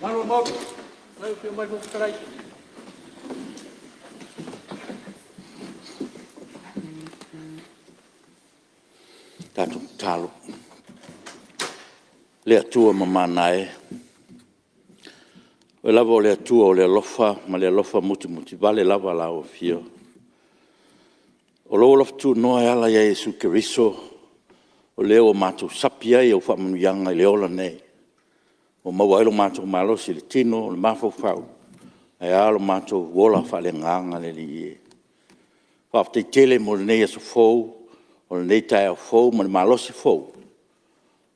Malo mau, lalu filmar mo try. Tatu talo. Le tua mamanae. O lava o le tua o le lofa, ma le lofa muti vale lava la o fio. O lo lofa tu noa ala ya Yesu Keriso. O leo matu sapia i o whamanuyanga i leola nei. O mawailo mātou malo si le tino, le mafau. E alo mātou wola whale nganga le li e. Whafte tele mo le nei aso fau, o le nei tai au fau, ma le malo si fau.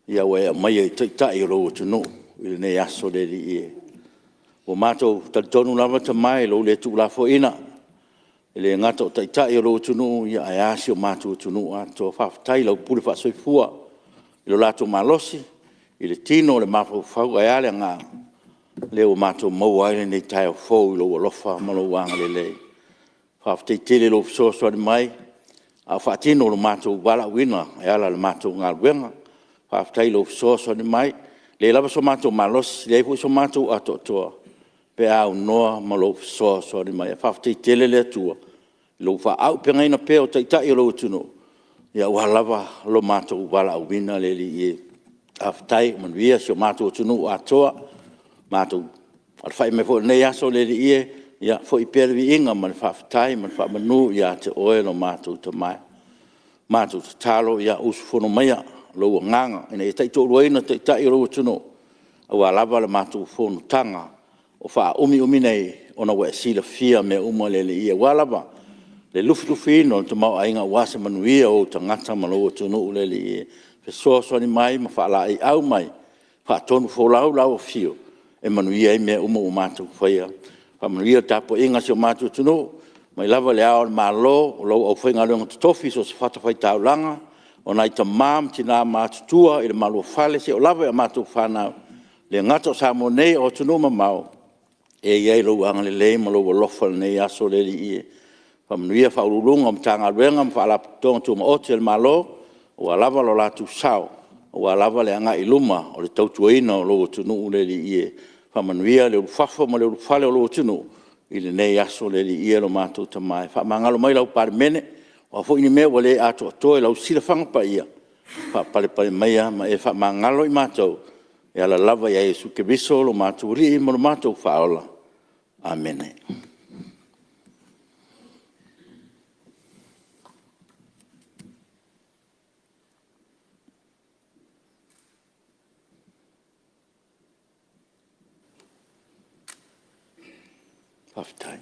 Ia wea mai e tai o loo tunu, i le nei aso le li e. O mātou talitonu lava tamai, lo le tu la fo ina. I le ngata o tai o loo tunu, ia ai asi o mātou tunu ato, whaftai lau pule whasoifua. I lo lato malosi, i le tino le mafau ai ale ngā leo mātou mau aile nei tai o fau i lo alofa malo wanga le lei. Whaaftei tele lo fisoa ni mai, a whaatino lo mātou wala wina ai ala le mātou ngā luenga. Whaaftei lo fisoa ni mai, le lava so mātou malos, le fu so mātou ato toa. Pe au noa malo fisoa ni mai, whaaftei tele le atua. Lo wha au pengai na peo tai o lo tuno. Ia walava lo mātou wala wina le li e. Aftai man via so mātou tunu atoa mātou al fai me fo nei aso le ie ia fo I pervi inga man fa aftai man fa manu ia te oe no mātou te mai mātou te talo ia usfono mai lo nganga ina e tai to roina te tai ro tunu au lava le mātou fono tanga o fa umi nei ona we sila fia me uma le ie walava le lufi no te mau ainga wasa manuia o tangata malo tunu le ie Fesoa ni mai ma whaala I au mai. Whaatonu wholau lau fio. E manuia I mea uma o mātou whaia. Whamanuia tapo inga si o mātou tunu. Mai lava le ao malo o lau au whainga leonga tutofi so se whatawhai tau langa. O nai ta mam tina mātou tua I le malo whale se o lava e mātou whanau. Le ngata o sa mo nei o tunu ma mau. E iei lau anga le lei ma lau o lofa nei aso le li ie. Whamanuia whaurulunga o mtanga ruenga ma whaala tonga tu ma oti le malo. O alava lo latu sao, o alava le anga iluma, o le tautuaina o lo tunu le li ie. Whamanuia le ufafa ma le ufale o lo tunu, I le nei aso le li ie lo mātou tamai. Whamangalo mai lau pare mene, o a fwini mea wale ato atoe lau sila whangapa ia. Pale mai ma e whamangalo I mātou, e ala lava ia Yesu Keriso lo mātou ri mo lo mātou whaola. Amen. Half time.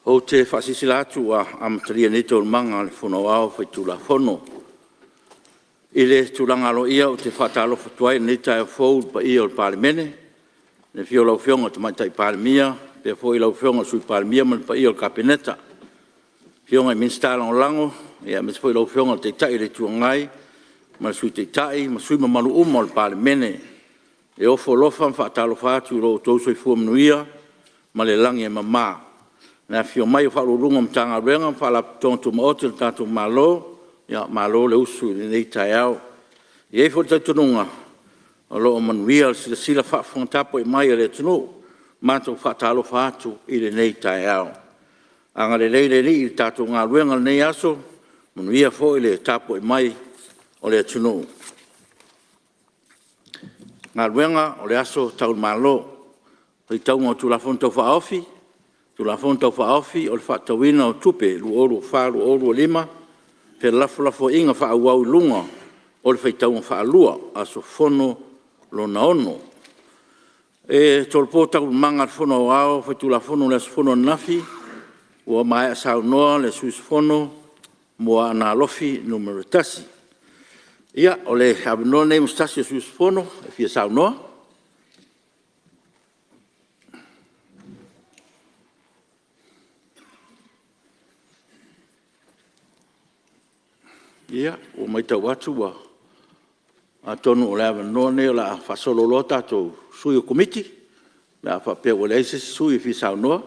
O te whasisila atu a amataria nei tō manga le whono au whai tūla whono. I le tūlanga alo ia o te whatalo whatuai nei tai o fōu pa ia o le pālemene. Ne whio lau whionga te mai tai pālemia, pe fōi lau whionga sui pālemia man pa ia o le kapeneta. Whionga I minstala o lango, ia me fōi lau whionga te tai le tuangai, ma sui te tai, ma sui mamalu uma o le pālemene. E ofo lofa whatalo whātu ro tōsoi fuamanuia, ma le langi e mamaa. Na fio mai whaururunga mtanga renga, whala tontu maoti le tātou malo, ia malo le usu le nei tai au. I eifo te tununga, o loo manuia le sila whaafunga tapo I mai le tunu, mātou whaatalofa atu i le nei tae au. Anga le nei i tātou ngā ruenga nei aso, manuia fo i le tāpo i mai o le atunu. Ngā ruenga o le aso tau malo, i tau ngā tūlafon tau whaofi, tūlafon tau whaofi o le whaatawina o tupe, lu oru whāru oru o lima, pe lafo inga whaauau lunga o le whaitau ngā whaalua, aso fono lo na ono. E tolpo tau manga fono au, whaitūlafono le aso fono nafi, ua mai a sao noa le suis fono, mua ana lofi numero tasi. Ia, o le abinoa nei mustasi o suis fono, e fia sao noa. Ia, o mai tau atu wa. A tonu o le abinoa nei o la fasolo lo tatou sui o komiti, le a whapea o le eise sui fia sao noa.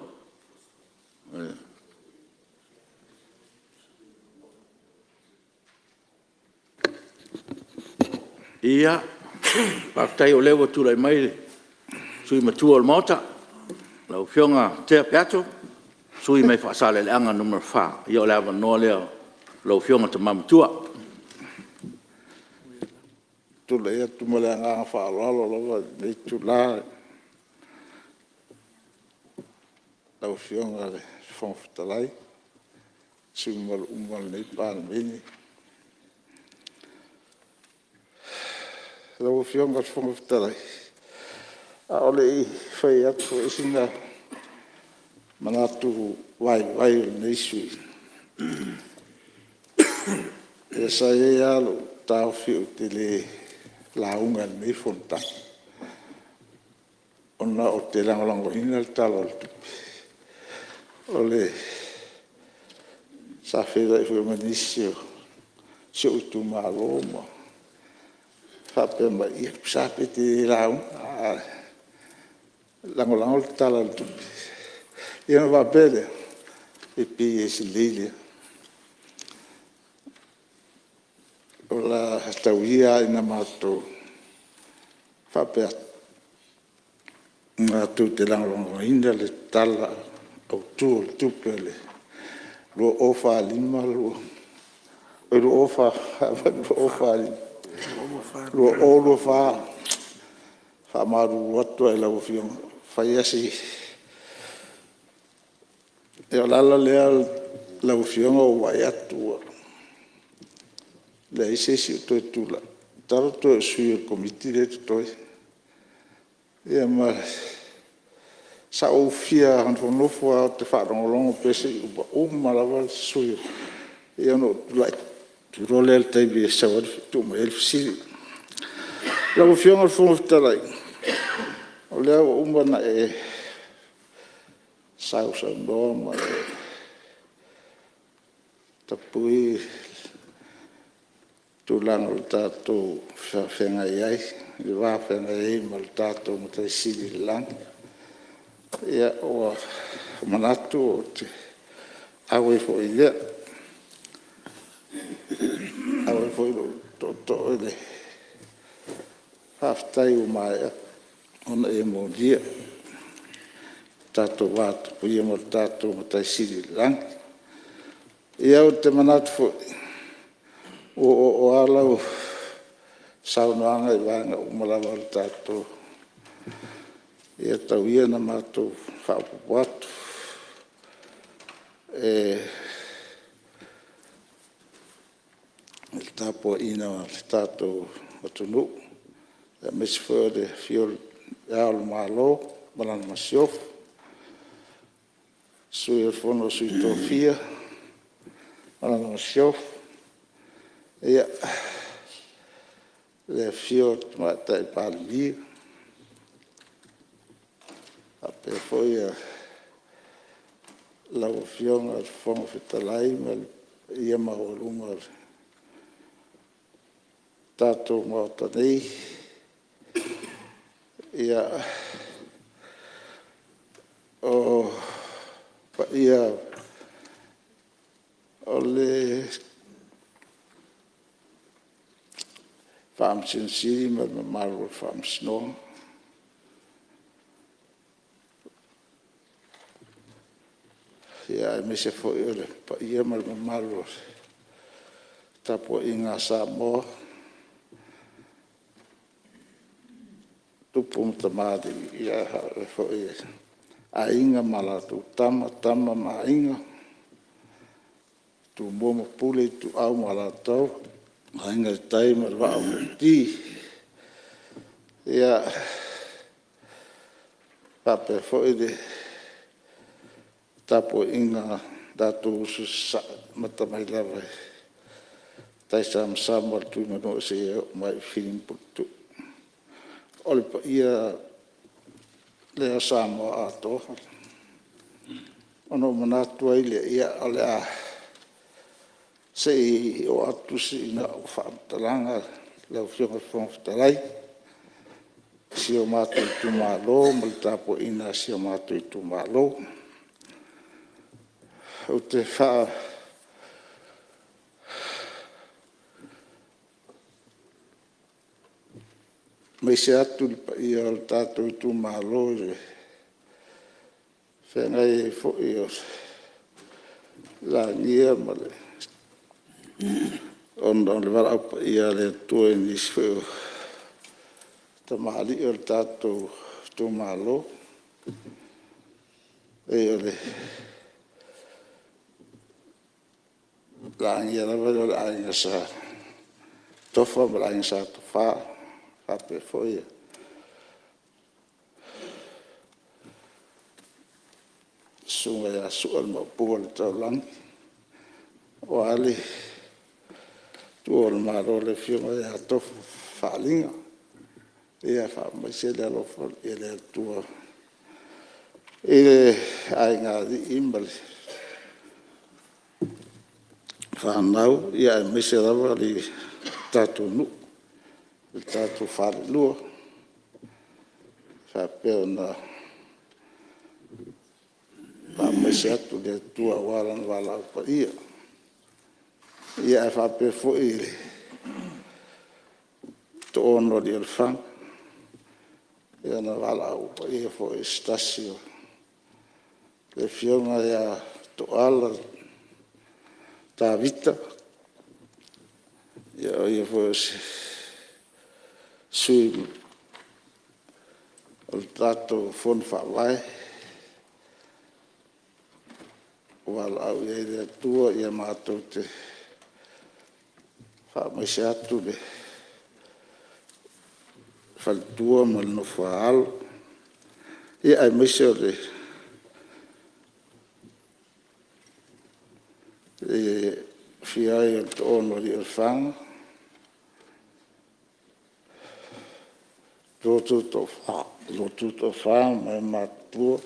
Ia, pakutai o lewa tūlai mai, sui matua o le mota, lau whionga tea peato, sui mai whaasale le anga numero 4, ia o le awa noa leo, lau whionga te mamatua. Tula ia tumale anga whaalalo lawa, nei tula, lau whionga le whongwhitalai, sui malu umal nei pāna meni. Lau whionga le whongwhitalai. A ole I whai atu e singa manatu wai nei sui. E sa e alo tau whiu te le launga nei fonta. Ona o te langolango hina le talo le tupi. Ole sa whira I whiu manisio si utu malo mo. Whape mai I sape te launga. Langolango le talo le tupi. Ia na wapele I pi e si lilia. O la tauia ina mātou whapea mātou te langolango hina le tala au tū le tupe le lua ofa lima lua lua ofa lima lua o lua wha maru watu e lau whionga whai asi e o lala lea lau whionga o wai atua le isesi o toi tula. Taro toi sui o komiti le toi. Ia ma sa o fia hanfonofo a te whaarongolongo pese I upa malawa sui. Ia no tulai. Turole al taibi e sa wadu tu ma elfisiri. Lau fionga al fongo fitalai. O lea o na e sa noa ma e tapui tūlanga o tātou whenga iai, I wāwhenga iai ma o tātou mo tai siri langa. Ia o manatu o te awe fo I lea. Awe fo I lo to ele. Haftai o mai ona e mo dia. Tātou wātu puia ma o tātou mo tai siri langa. Ia o te manatu fo o alau saunoanga I wanga umalawa o tātou. Ia tau ia na mātou whaapupuatu. Il tāpua ina le tātou atunu. Ia mesi whao le whiol ealu mālo, malana masiofu. Sui al fono sui tōwhia, malana masiofu. Ia le fio mata I pāli. A pe foi a lau fionga al fongo fitalai ma ia maolunga tātou mauta nei. Ia o pa ia o le whaamsinsiri ma maru whaamsinoa. ia me se foi ole pa ia mal malo tapo inga Samoa tupu tamadi ia foi a inga mala tu tama ma inga tu momo pule tu au mala tau inga tai ma va ti ia pape foi de tapo inga datu sa mata mai lava tai sam tu no se mai feeling putu ole pa ia le samo ato ono manatu ile ia ole a se o atu si na fa talanga le fiona fon talai si o matu tu malo multapo ina si o matu tu malo o te fa me se atu ia o tato tu malo whengai fo ia la ngia male on le wala apa ia le tue ni sfeo ta mahali o tato tu malo e ole la ngia la wala la ngia sa tofa la ngia sa tofa ape foi sunga ya sual ma pol talang wali tuol ma le fioma ya to falinga ia fa ma se le lo fol ele tua ele ai nga di imbal fa nau ia me se la li tatu nu tatu fare lua fa peona pa me se atu le tua wala pa ia fa pe fo ile to ono di fang ia na wala pa ia fo stasio le fiona ya to ala ta vita ia fo sui o tato fon fa vai wala au ia tua ia mato te fa mai se atu le fal tua mal no faal ia ai mai se le fiai o tono di fang lo tutto fa ma matto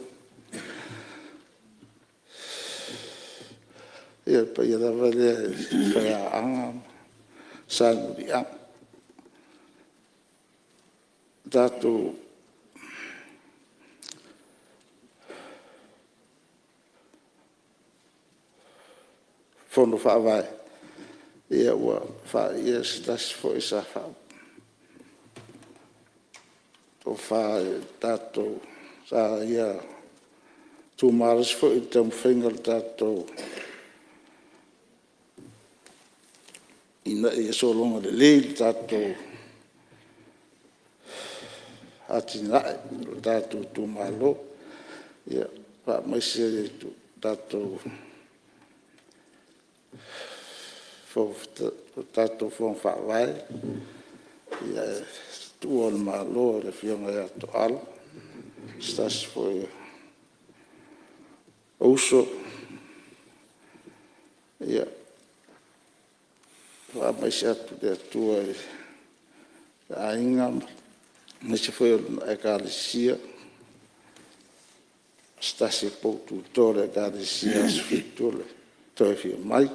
e poi da vedere fa sangue di dato fondo fa vai e wa fa das foi sa fa o fa dato sa ia tu mares foi tem finger dato ina e so longa de le dato atina dato tu malo ia fa mai se dato fo tato fo fa vai ia tu al malo le fiona ya to al stas foi uso ia fa mai se de tu a inga ne se foi a calicia stas po tutore calicia sfitule to fi mai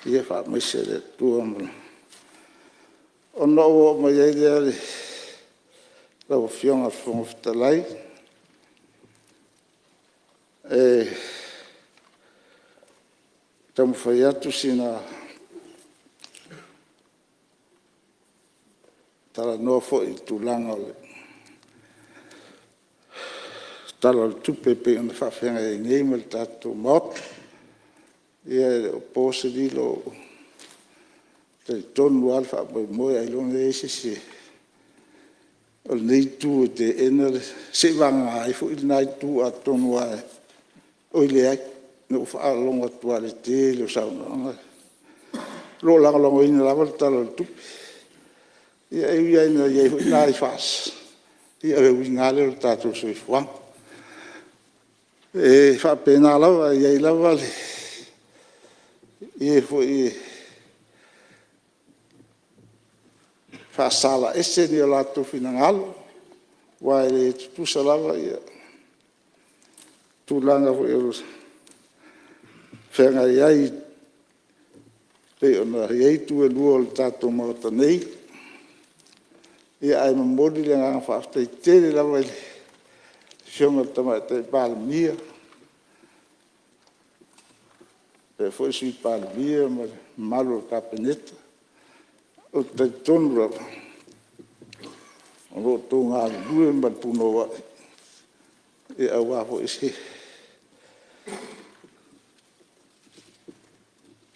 ia fa mai se de tu ono o mai ele la fiona fo talai e tam foi atu sina tala no fo i tulanga tala tupe pe ona whawhenga e ngei ma tātou maot. Ia o pōse lilo te tonu alfa mai moe ai longa e se o nei tu te ena se vanga ai fu il nai tu a tonu ai o ile ai no fa longa tu ale te lo sa lo la longa ina la volta lo tu ia ia ina ia fu nai fas ia e wingale o tatu so fuang e fa pena la ia la vale e fu fa sala ese ni la tu finangalo wa e tu salava ia tu langa fu eu fenga ia pe ona ia tu e luo tatu mo nei ia ai modi le nga fa te tele la vai fiona tama te palmia e foi sui palmia ma malo capeneta o te tonra o tonga due ma puno e awa fo isi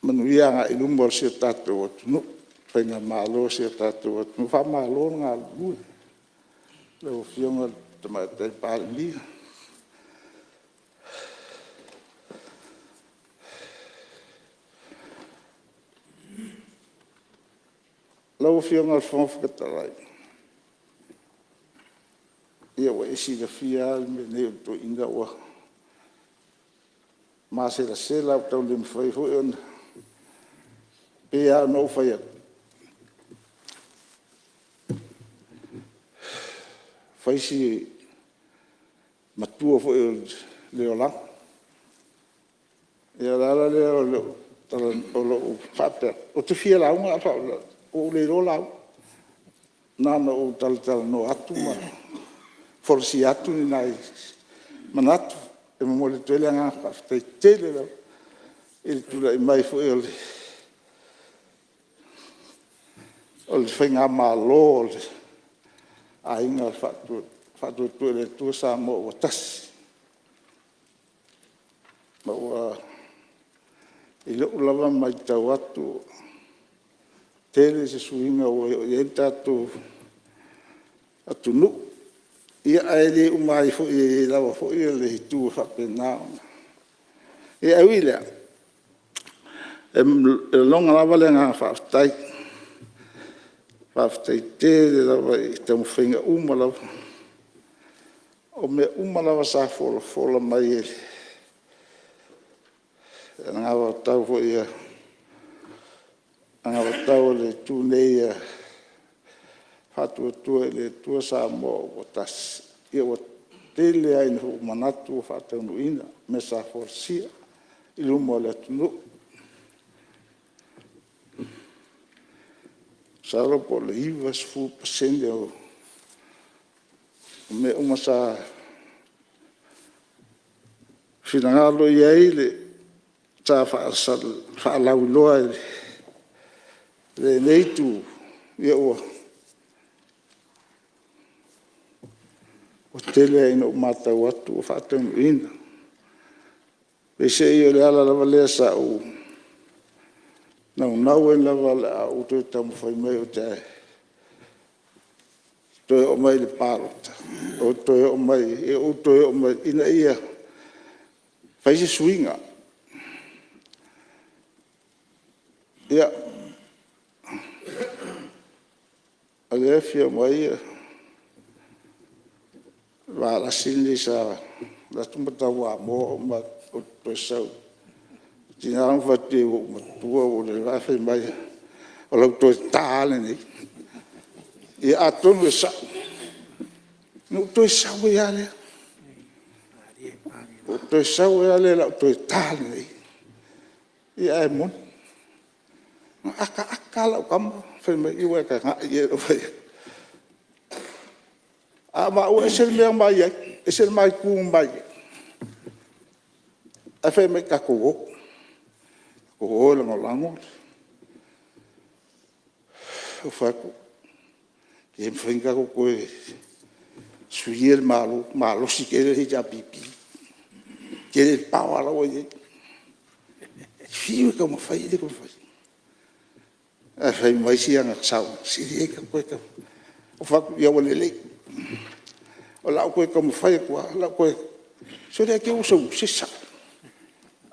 manuia nga ilumor si tatu no penga malo si tatu no fa malo nga due lo fiona tama te palmia lo fiona fonf catalai ia wa isi da fia me ne to inga wa ma se la sela to lim foi foi on pea no foi foi si matua foi le ola ia la le o fata o te fia la uma fa o le rola nana o tal no atu ma forsi atu ni nai manatu e mo le tele nga fa tele la il tu la mai fo el ol fenga malo ai nga fa tu le tu sa mo tas ma wa ilo lava mai tawatu tele se suinga o e tatu atu nu ia ele umai fo e lava fo e le tu fa pena e awila longa lava le nga fa tai tele lava te mo finga uma lava o me uma lava sa fo mai nga wa tau fo ia anga tau le tu nei hatu tu le tu sa mo tas e o tele ai no manatu fa tau no ina me sa forcia ilu mo le tu saro po le ivas fu pasende o me uma sa finangalo ia ile ta fa la uloa le leitu ia o tele ai no mata watu fa tau ina pe se io le ala la vale sa o não en la vale o te tam foi mai o te to o mai le parota o to o mai e o to o mai ina ia fai se swinga ia ale fia mai va la sindi sa la tumata wa mo ma o to sau tinang fati o tua o le va fai mai o lo to tale ni e aton sa no to sa we ale o to sa we ale la to tale ni e ai mon akala kam fai mai i wa ka ye o fai ama o esel me mai esel mai ku mai a fai mai ka ko o la ngolango o fa ko e finga ko suir malo si kere he ja pipi. Kere pau ala o ye. Fiu ka mo fai de ko fai. A fai mai si anga sau, si de ka ko ka. O fa ya o le. O la ko ka mo fai ko, la ko. So de ke o so si sa.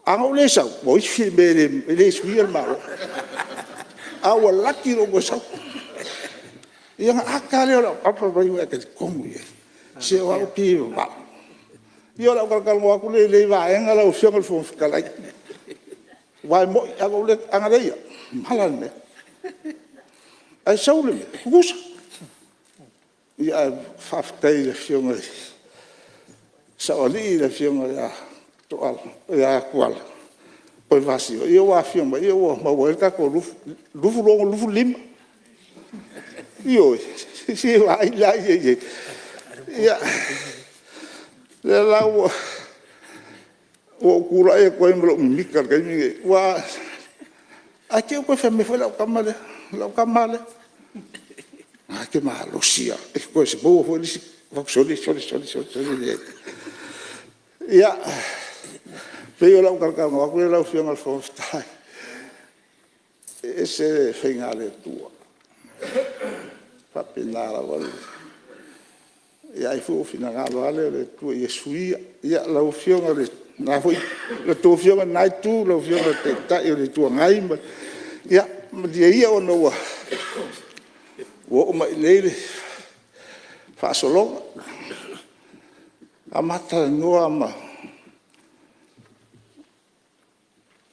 Anga o le sa, mo si me le suir malo. A o laki ro go sa. Yang akale ora apa vai o ka komu ye. Se o pi va. Io la kal mo aku le va enga la o fianga fo kala. Vai mo aku le anga le malan me. Ai saule me. Kusa. Ia faftai le fianga. Saoli le fianga ya to al ya kwal. Poi vasi io wa fianga io ma wo ka ko lufu lim. Io si va ila ye. Ya. La o kura e ko emlo mikar ka mi wa ake ko fa me fa la kamale ake ma lo sia e ko se bo fo si va soli ya pe la ka ma ko la fiang al fo sta ese finale tua fa pinara wala ia i fu fina ngalo ale le tu Yesui ia la ufionga le na foi le tu ufionga nai tu la ufionga te ta i le tu ngai ma ia ia ono wa ma le fa solo amata no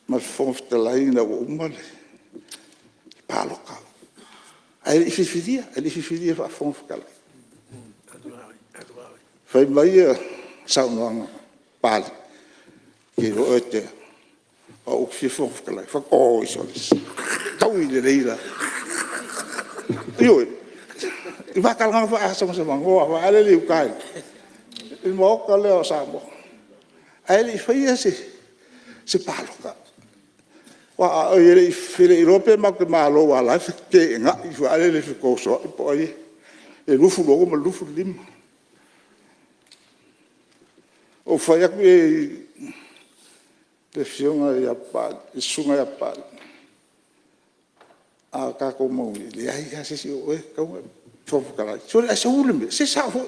ma fonfta laina o umale paloka ai fifidia fa fonfta fai mai sau noanga pali ki ro ete o fi fo kala fa o iso tau i le leila io i va kalanga fa sa sa mango va ale li kai il mo ka le o sa mo ai fai se palo ka wa i fele europe ma ke malo wa la ke nga i va ale le ko so poi e lufu lo mo lufu lim o fai aku te fionga ia pa, sunga ia pa. A ka ko mo le ai ha se o ka fo kala. So le se ulme, se sa fo.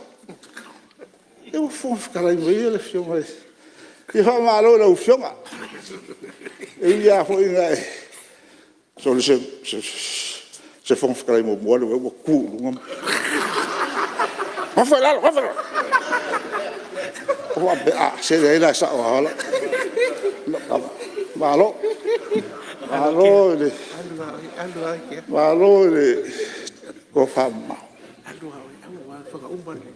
Eu fo kala mo le fionga. Ki fa malo le fionga. E ia fo inga. So le se fo kala mo le o ku ngam. Va fa la. Se de la sa wala malo le ko fama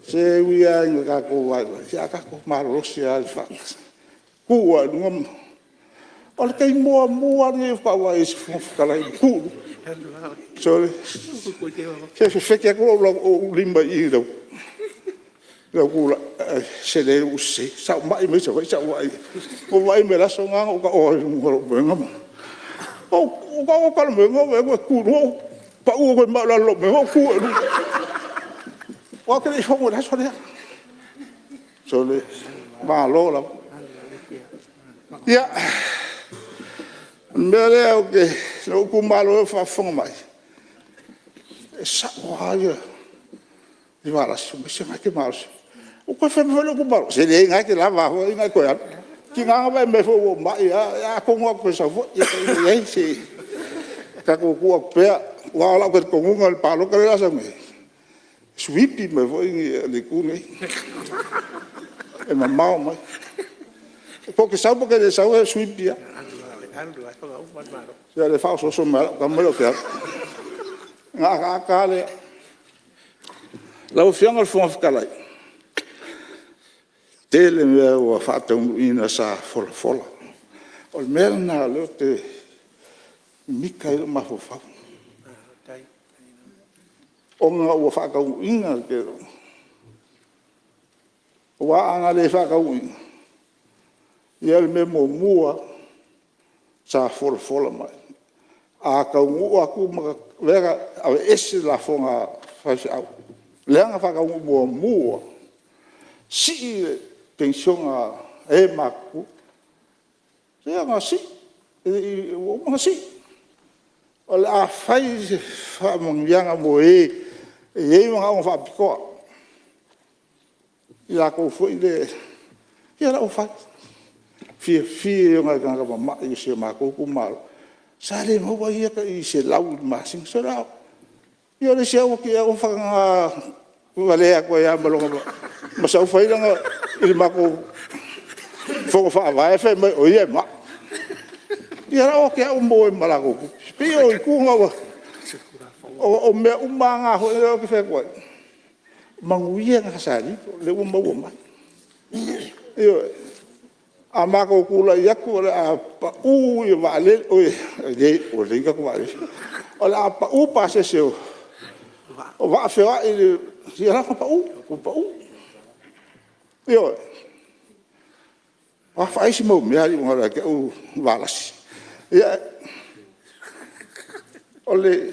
se wia nga ko wa ya ka ko malo se al fa ku wa ngom ol kai mo ni fa wa is kala ku so se fe ko lo limba i do la kula se le usi sa mai me sa wai o vai me la songa o ka o ngam o ka me ngo ku ro pa u ko ma la lo me ku o ka le fo la so le ma lo la ya mbele o ke lo ku ma lo fa fo mai sa wa ya di mala su me se ma ke mal o ko fa me lo ku ba se le nga ke la va ho nga ko ya ki nga ba me fo ma ya ko ngo ko sa fo ya se ka ko ku pe wa la ko ngo al palo ka la sa me swipi me fo le ku ne e ma mau mai porque sa porque de sa swipi ya ya le fa so ma ka me lo que nga ka le la fianga al fo kala tele me o fata ina sa fola o melna lo te Mikael ma fo fa o nga o fa ka ina ke o anga le fa ka ina yel me mo mua sa fola mai a ka u aku ma vera a ese la fonga fa le nga fa ka mo mua si pension e maku ia nga si o nga si o le a fai fa mangianga mo e mga o fa piko ia ko foi le ia la o fa fie nga nga ma i se maku ku mal sa le mo ia ka i se lau ma sing so la ia le se o ki o fa nga vale ko ia malonga ma sa fai nga il maku fo fa vai fe mai o ia ma ia o ke o mo malago pio i ku nga o me umanga ho e ke fe ko manguia nga sali le o mo ma io a mako kula ia ku a pa u i vale o le ka ku vale o la pa u pa se se o va fe va i ia la pa u io a fai si mo me ali ngora ke o valas ia ole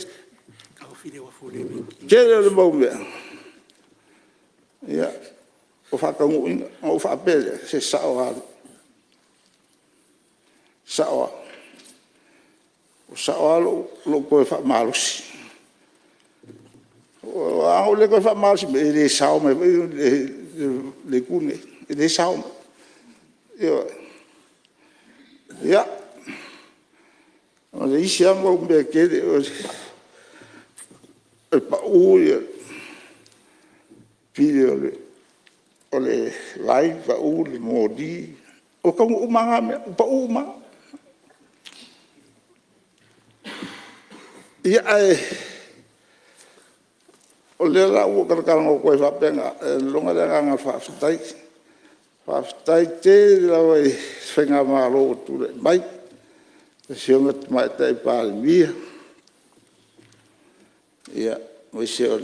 kere le mo me ia o fa ka ngu o fa pele se sawa lo ko fa malusi o le ko fa malusi me le sawa me le kune le sawa ia o le isi amo me kere o pa u pile o le lai pa u le modi o ka umanga me pa uma ia o le la o ka ka ngo ko fa penga longa le nga fa te la vai fenga malo tu mai se o mai te pa mia ia o se o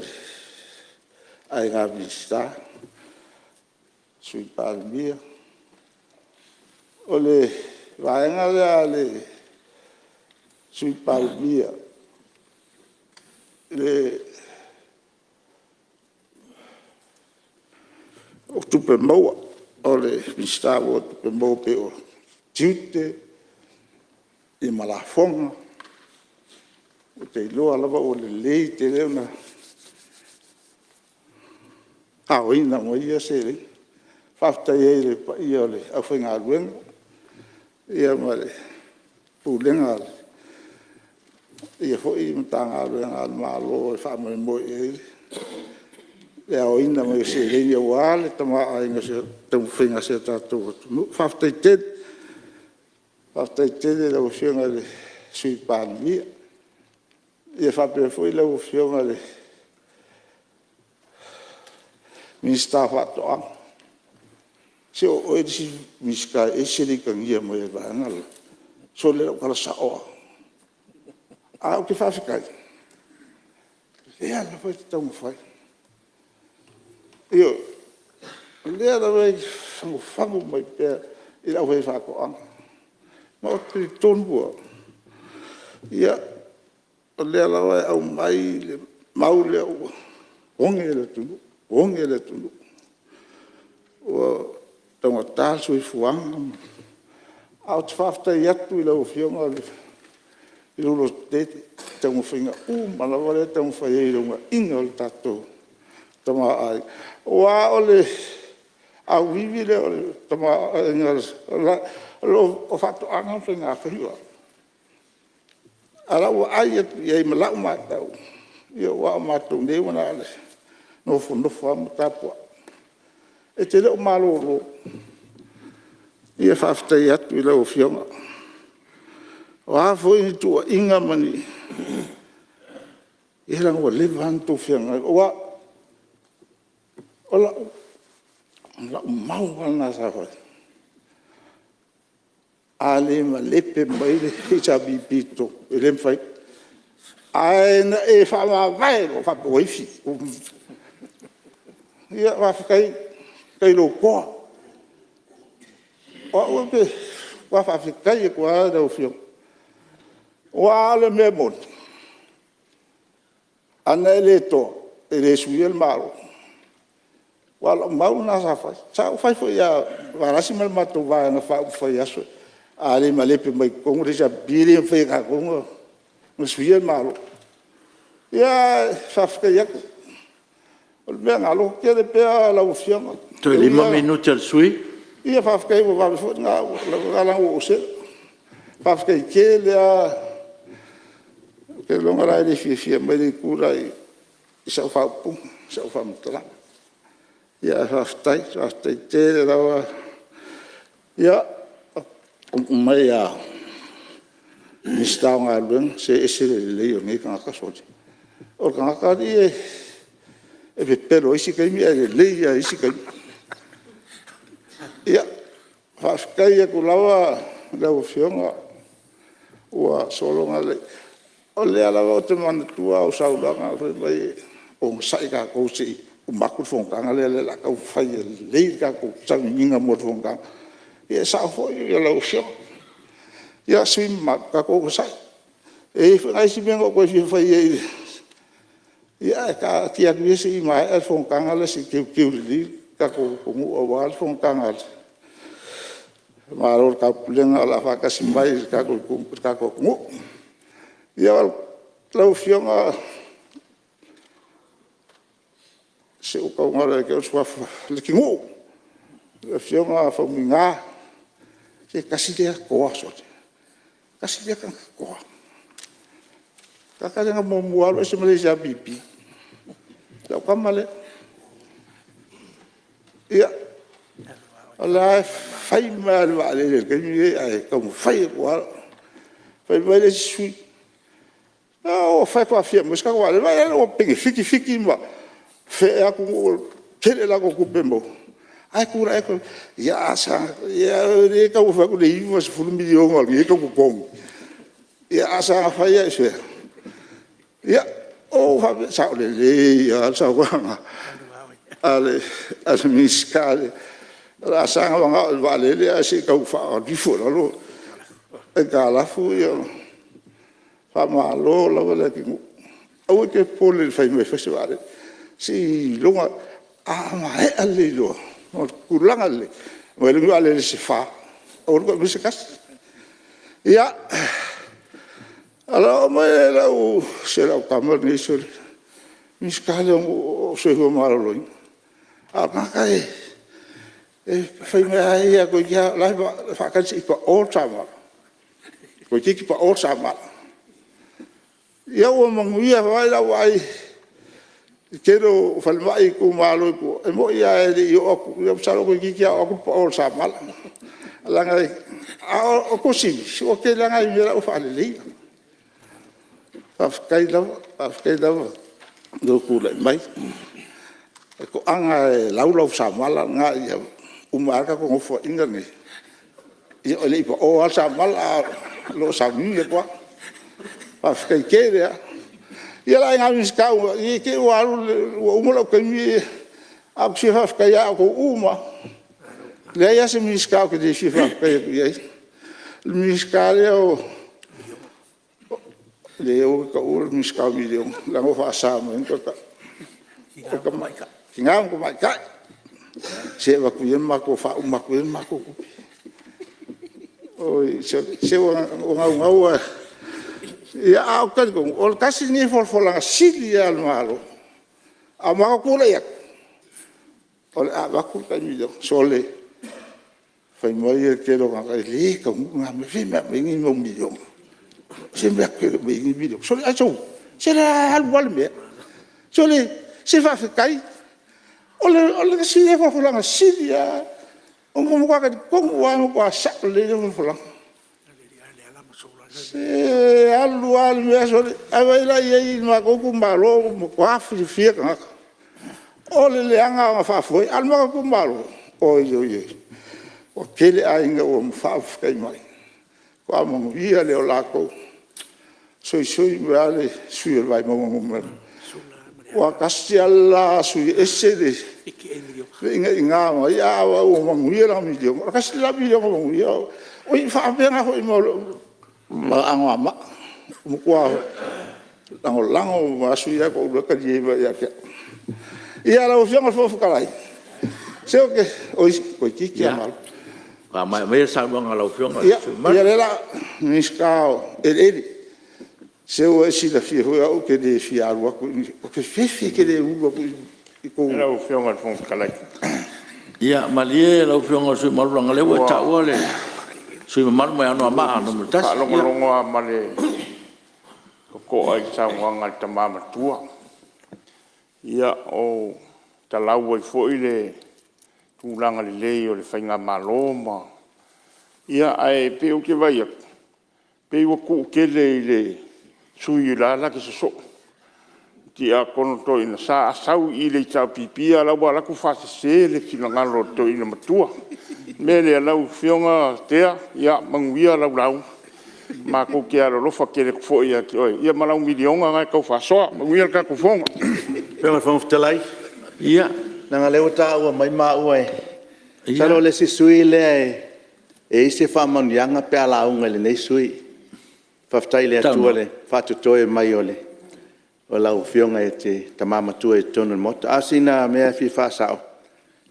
ai ga vista sui pa mia o le vai nga le sui pa mia le o tupe moa o le vista o tupe moa pe o tiute i malafonga o te iloa lava o le lei te leona a o ina mo ia se le whaftai e le pa ia o le a whainga aluenga ia ma le pūlenga ia fo i mtanga aluenga al malo e whamai mo e le a o ina mo se le ia wale tama a inga se tamu whainga se tātou whaftai te le o whionga le sui pānimia ia whapea fo i le o whionga le Minsta whatoa. Se o esi miska eseri kangia mo e vangala. So le o kala sao. A o ke whawhikai. Lea la whai te tamu whai. Io, lea la whai whangu mai pēr i la whai whakoanga. Ma o te tonbua. Ia, o lea la whai au mai le mau lea ua. Onge le tunu. Onge le tunu. O tonga tāsu i fuanga. Au te whaftai atu i lau whionga i lolo tete. Tonga whinga mana wale tonga whai e runga inga o le tātou. Tama ai. O a ole au vivi le o le tama inga o whato anga whinga whiua. Ala ua ai atu i ei malau mātau. Ia ua mātou ne wana ale. Nofo amu tapua. E te leo malolo. Ia whaftai atu i lau whionga. O hafo ini tua inga mani. Ia ranga wa lewa hantu whionga. Ola mau wana sa hoi. A le ma lepe mai le hisabi pito. E le mwhai. A e whama vai o whapo waifi. Ia whawhakai kai lo koa. O upe whawhakai e kua rau whio. O ale me mon. Ana e le to, e le sui el maro. Wala mau na sa fai. Sa fai fo ya varasi mal matu va na fa fai aso. Ali malepe mai kongo sa biri fai ka kongo. Musuia malo. Ya sa fai ya. Ol ben alo ke de pe la ufianga. Tu 5 minuti al sui. Ia fa fai vo va fo na la la o se. Fa fai ke le ke longa ra de fi mai de kura i sa fa pu sa fa mtla. Ya haftai te rawa ya mai ya mistau ngalung se esele le yo ngi ka ka soji o ka ka di e pero isi kai mi le ya isi kai ya haftai ya kulawa la ufionga wa solo ngale o le ala o te man tua o saudanga mai o sai ka ko si umaku fongkang ale la ka fai le ka ko sang ninga mo fongkang ya sa fo ya la usho ya swim ma ka ko sa e ai si ben ko fi fai ya ka ti ak si ma al fongkang ale si ki li ka ko mo wal fongkang al maror ka pulen ala fa ka simbai ka ko mo ya la usho se o kau ngara ke o swafa le kingo le fiona fa minga se kasi dia koa so kasi dia kan koa kaka nga mo mualo se Malaysia bibi la kamale ya ala fai mal vale le ke ni ai como fai koa fai vale sui o fai kwa fia mas ka vale vai o pingi fiki ma fe aku tele la ko kupembo ai kura eko ya sa ya re ka u fa ku le iwa se fulu milio ngol ye ko kom ya sa fa ya se ya o ha sa le ya sa wa ale as miskale la sa nga vale le asi ka u fa di fu lo e ka la fu yo fa ma lo la le ki o ke pole fa me festival si longa ma ale lo mo kulanga le mo le ale se fa o ko bi se kas ya ala mo la o se la kamar ni sur mi skale o se ho malo lo a ka kai e fa me ai ko ya la fa ka si pa o sama ko ki pa o sama ya o mo ya va la vai kero falmai ku malo ku e mo ia e yo yo salo ko ki ya ku po sa mal la ngai a o ko si o ke la ngai mira o fa le af kai da do ku le mai ko anga lau sa mal nga ya umaka ko fo inga ni yo le po o sa mal lo sa mi ko af kai ke ya ia la nga miska i ke wa o mo lo ke mi a si fa ka ya ko uma le ya se miska ke de si fa ka ya miska le o ka o miska mi le la mo fa sa mo ko ka mai ka kinga ko mai ka se va ku yen ma ko fa uma ko yen ma ko oi se o ya au kan ko ol kasi ni for la sili al malo ama ko le ya ol a ko ka ni do sole fai mai ke lo ka le ko nga me fi me ngi mo mi do se me ke me ngi mi do sole a so se la al wal me sole se fa kai ol kasi ni for la sili ya o mo ka ko wa ko sa le for la se alu me so ava ila ye ma ko ku malo mo kwa fi ka o le anga fa foi al ma ku malo o yo o kele ainga o fa kai mai kwa mo via le la ko so vale sui vai mo wa kasiala sui esede inga ma ya o mo via mi dio kasila mi dio mo via o fa pena ho mo ma angwa mo kwa lango ma suya ko ka je ba ya ke ia la ofia mo fo kalai Se o ke oi ko ki mal. Pa mai sa mo ngalo fionga. Ya la miskao ele. Se o si la fi o ke de fi alwa ko ke fi ke de u ko Era o fionga fon kalai. Ia malie la fionga su mal ngale wa ta ole. Su mal mo ano ma no tas. Longo male. Ko ai sa wanga tamama tua. Ia o talau fo ile tulanga le lei o le whainga maloma. Ia ai pe o ke vai pe o ku ke le sui la ke so. Ti a kono to ina sa sau i le tau pipia la wala ku fa se le finangalo to ina matua. Mele lau fionga tea ia manguia lau. Ma ko ke alo lo fa ke le fo ia ki oi. Ia malau milionga ngai ko fa so manguia ka ku fonga. Pema fong telai. Ia Nanga leo ta ua mai ma ua e. Salo le si sui le e ise wha manianga pe ala unga le nei sui. Whaftai le atua le whatutoe mai ole. O lau fionga e te tamama tua e tonu mota. Asina mea fi whasao.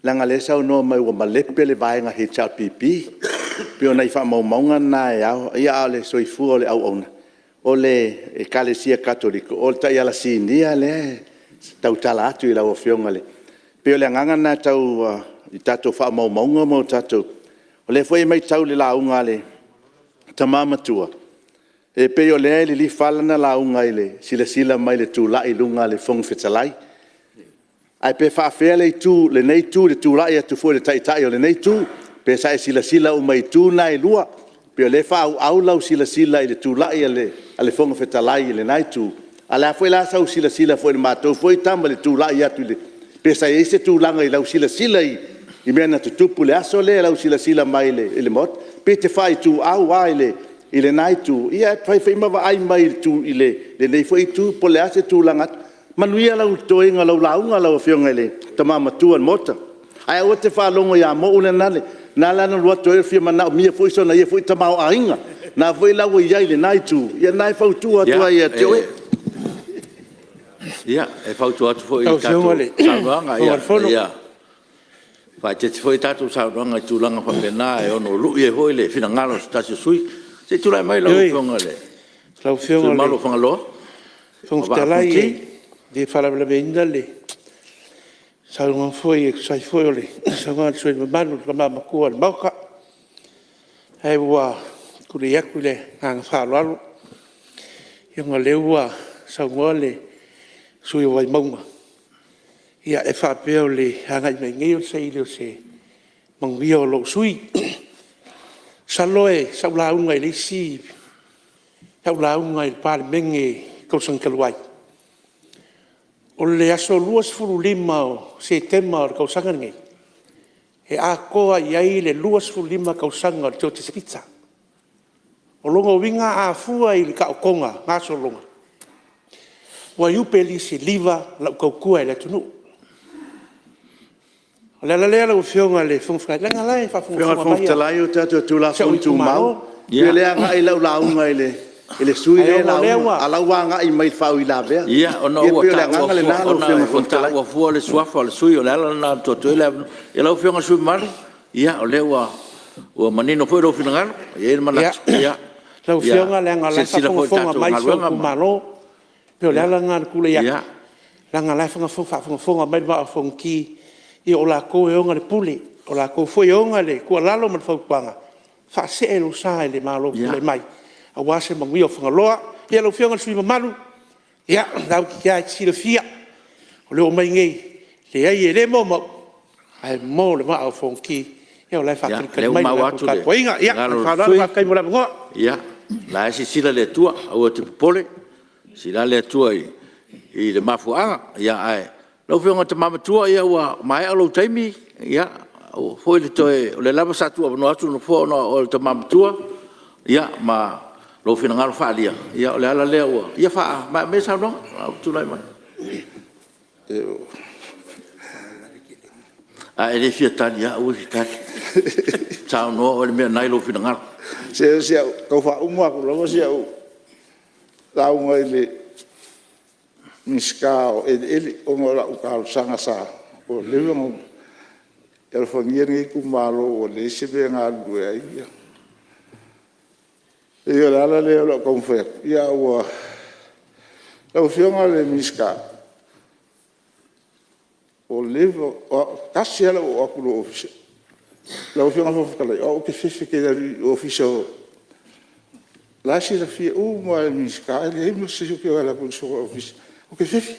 Nanga le sau no mai ua malepe le vaenga he chao pipi. Pio nei wha maumaunga na e au. Ia au le soifu o le au ona. O le e kalesia katoliko. O le tai ala sinia le tau tala atu i lau fionga le. Pio le nganga na tau i tato wha maumaunga mo tato. O le fwoi mai tau le launga le tamama tua. E pio le li falana launga le sila mai le tu lai lunga le fong fetalai. Ai pe wha fea le tu le nei tu le tu lai atu fwoi le tai o le nei tu. Pe sa e sila o mai tu na e lua. Pio le wha au lau sila i le tu lai ale fong fetalai le nai tu. Ala fwoi la sau sila fwoi le matou fwoi tamba le tu lai atu le. Pesa e se tu langa i lau sila i mena tu tupu le aso le lau sila mai le mot. Pe te whai tu au ai le nai tu. Ia e whai mawa ai mai tu i le nei fwai tu po le ase tu langa. Manuia lau toenga lau launga lau fionga le tamama tuan mota. Ai o te whalongo ia mo una nale. Nā lana rua toe fia mana mia fwai sona ia fwai tamau ainga. Nā fwai lau i ai le nai tu. Ia nai fau tu atua ia te oe. Ia, e fautu atu fo i tātou sauruanga, ia. Whai te fo i tātou sauruanga i tūlanga whapena e ono lui e hoi le whina ngalo sa tasi sui. Se tūlai mai lau whionga le. Lau whionga le. Malo whangaloa. Whangtalai e, de whalawalawe inda le. Saurunga foi e sai foi ole. Saurunga sui mamanu, la mama kua le mauka. Hei ua kure iaku le hanga whalalu. Ionga le ua saurunga le. Sui o wai maunga. Ia e whapeo le hangai mai ngeo se ili o se manguia o lo sui. Saloe, sau launga i le si. Sau launga i le pāle menge kausang kaluai. O le aso luas furu lima o se tema o kausanga ngai. E a koa i ai le luas furu lima kausanga o le teo te sepita. O longa winga a fua i le kaokonga, ngaso longa. Wa yupe li se liva la kaukua le tunu. La la fionga le fonfra la la fa fonfra. Fionga fonfra la yo tato tu la fon tu mau. Ia le anga i lau launga ele sui le launga. Ala wanga i mai fau i la vea. Ia ona ua ta le na fionga fonfra la ua le swafa le sui o le ala na to to le e lau fionga sui mar. Ia o le ua manino foi do fingal. Ia mana ia. Lau fionga le anga la fa fonga mai so malo. Pio le ala ngā kule ia. Langa lai whanga mai wa whongi i o la ko e onga le puli. O la ko foi onga le kua lalo man whaupanga. Wha se e lo sa e le malo le mai. A wase mangui o whanga loa. Ia lo whionga sui mamalu. Ia, nau ki kia e tira fia. O leo mai ngei. Le ai e le mo. Ai mo le maa o whongi. Ia o lai whakari mai. Ia, ia. Whanau kai mo la mongoa. Ia. La e si sila le tua. Au te pole. Sila le tua i le mafuanga, ia ai. Lau whionga te mama tua ia ua mai alo taimi, ia. Foi le toe, le lava sa tua no atu no fo no o te mama tua, ia ma lo whina ngaro whaalia. Ia o le ala lea ua. Ia wha, me sa no? Tu lai mai. A e le fia tani, ia ui ki tani. Sao no o le mea nai lo whina ngaro. Se kau wha umua ko lama se au. Launga i le miskao e ele o ngora u kao sanga sa o lewe mo e le fangia ngi ku malo o le se be nga lu ai e la la le lo konfer ia wa la fiona le miska o levo o tasia o akulo office la fiona fo kala o ke fifi ke o office la si la fia mo le miska le mo se ke la ku so office o ke fifi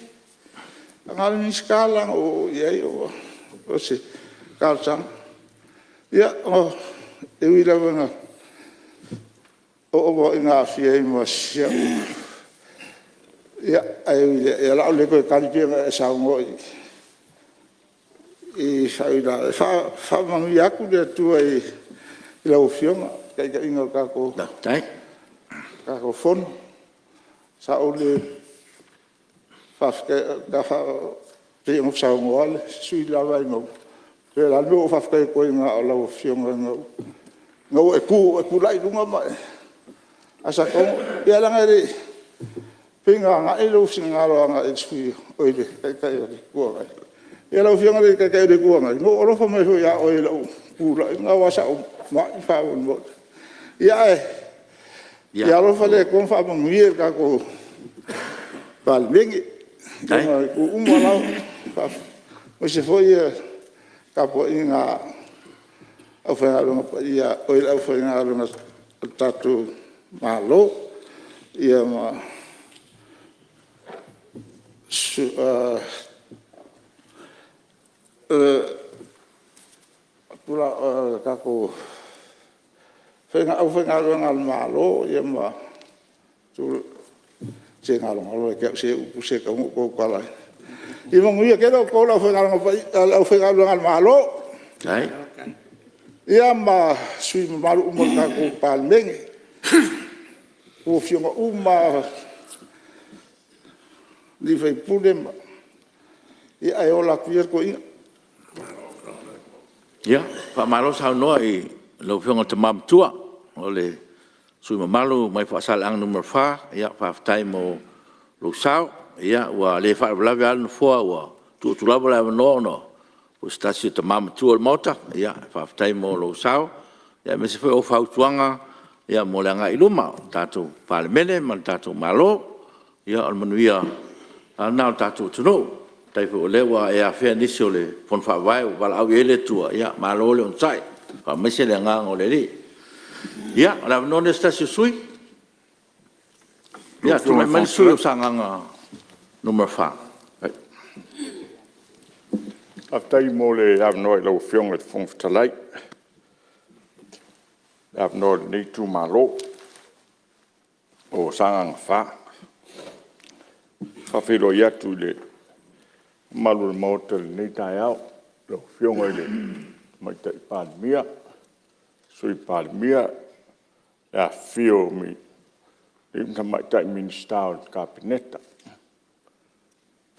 nga le miska la o ia o se kalsang ia o e wi la nga o nga fia mo sia ia ai la le ko ka di sa ngo e sa ila fa mangu yaku de tu ai la ofiona kai ka inga ka ko Tai. ka ko fon sa o le fa ka fa te mo sa ngo al sui la vai no te la no fa ka ko inga la ofiona no e ku lai lunga mai asa ko ia la ngari pinga nga e lo singa lo nga e sui oile kai ko ai ia lo fianga le kai de ko nga no lo fa mai ho ya oile ku la nga wa sa ma fa mo ia ia lo fa le ko fa mo mier ka ko pal vengi ko mo la fa mo se foi ka po inga au fa lo ia oile au fa nga lo tatu malo ia ma pula kako fenga au fenga ngal malo ia ma tu se ngalo ke se u se ka ko kala i mo ia ke ko la fenga ngal malo Tai. ia ma sui malu mo ka ko paleng o fioma uma li fai pulem i ai ola kuier ko ina Ya, Pak Malo sa no ai lo fiong te mam tua ole sui malu mai fa sal ang number 4 ya fa time mo lo sao ya wa le fa bla bla no fo wa tu la bla no o stasio te mam tua mota ya fa time mo lo sao ya me se foi o fa tuanga ya mo langa iluma tatu parlemene man tatu malo ya al manuia na tatu tuno tai fo lewa e a fe nisio le pon fa vai o bala au ele tua ya malo le on sai fa me se le nga ngole li ya la non sta sui ya tu me sui sanga number 5 aftai mo le av no lo fiong le fong talai av no ni tu malo o sanga fa filo ya tu le malu motel ni tayau lo fiong le mai tai palmia sui palmia ya fio mi im mai tai minister kabineta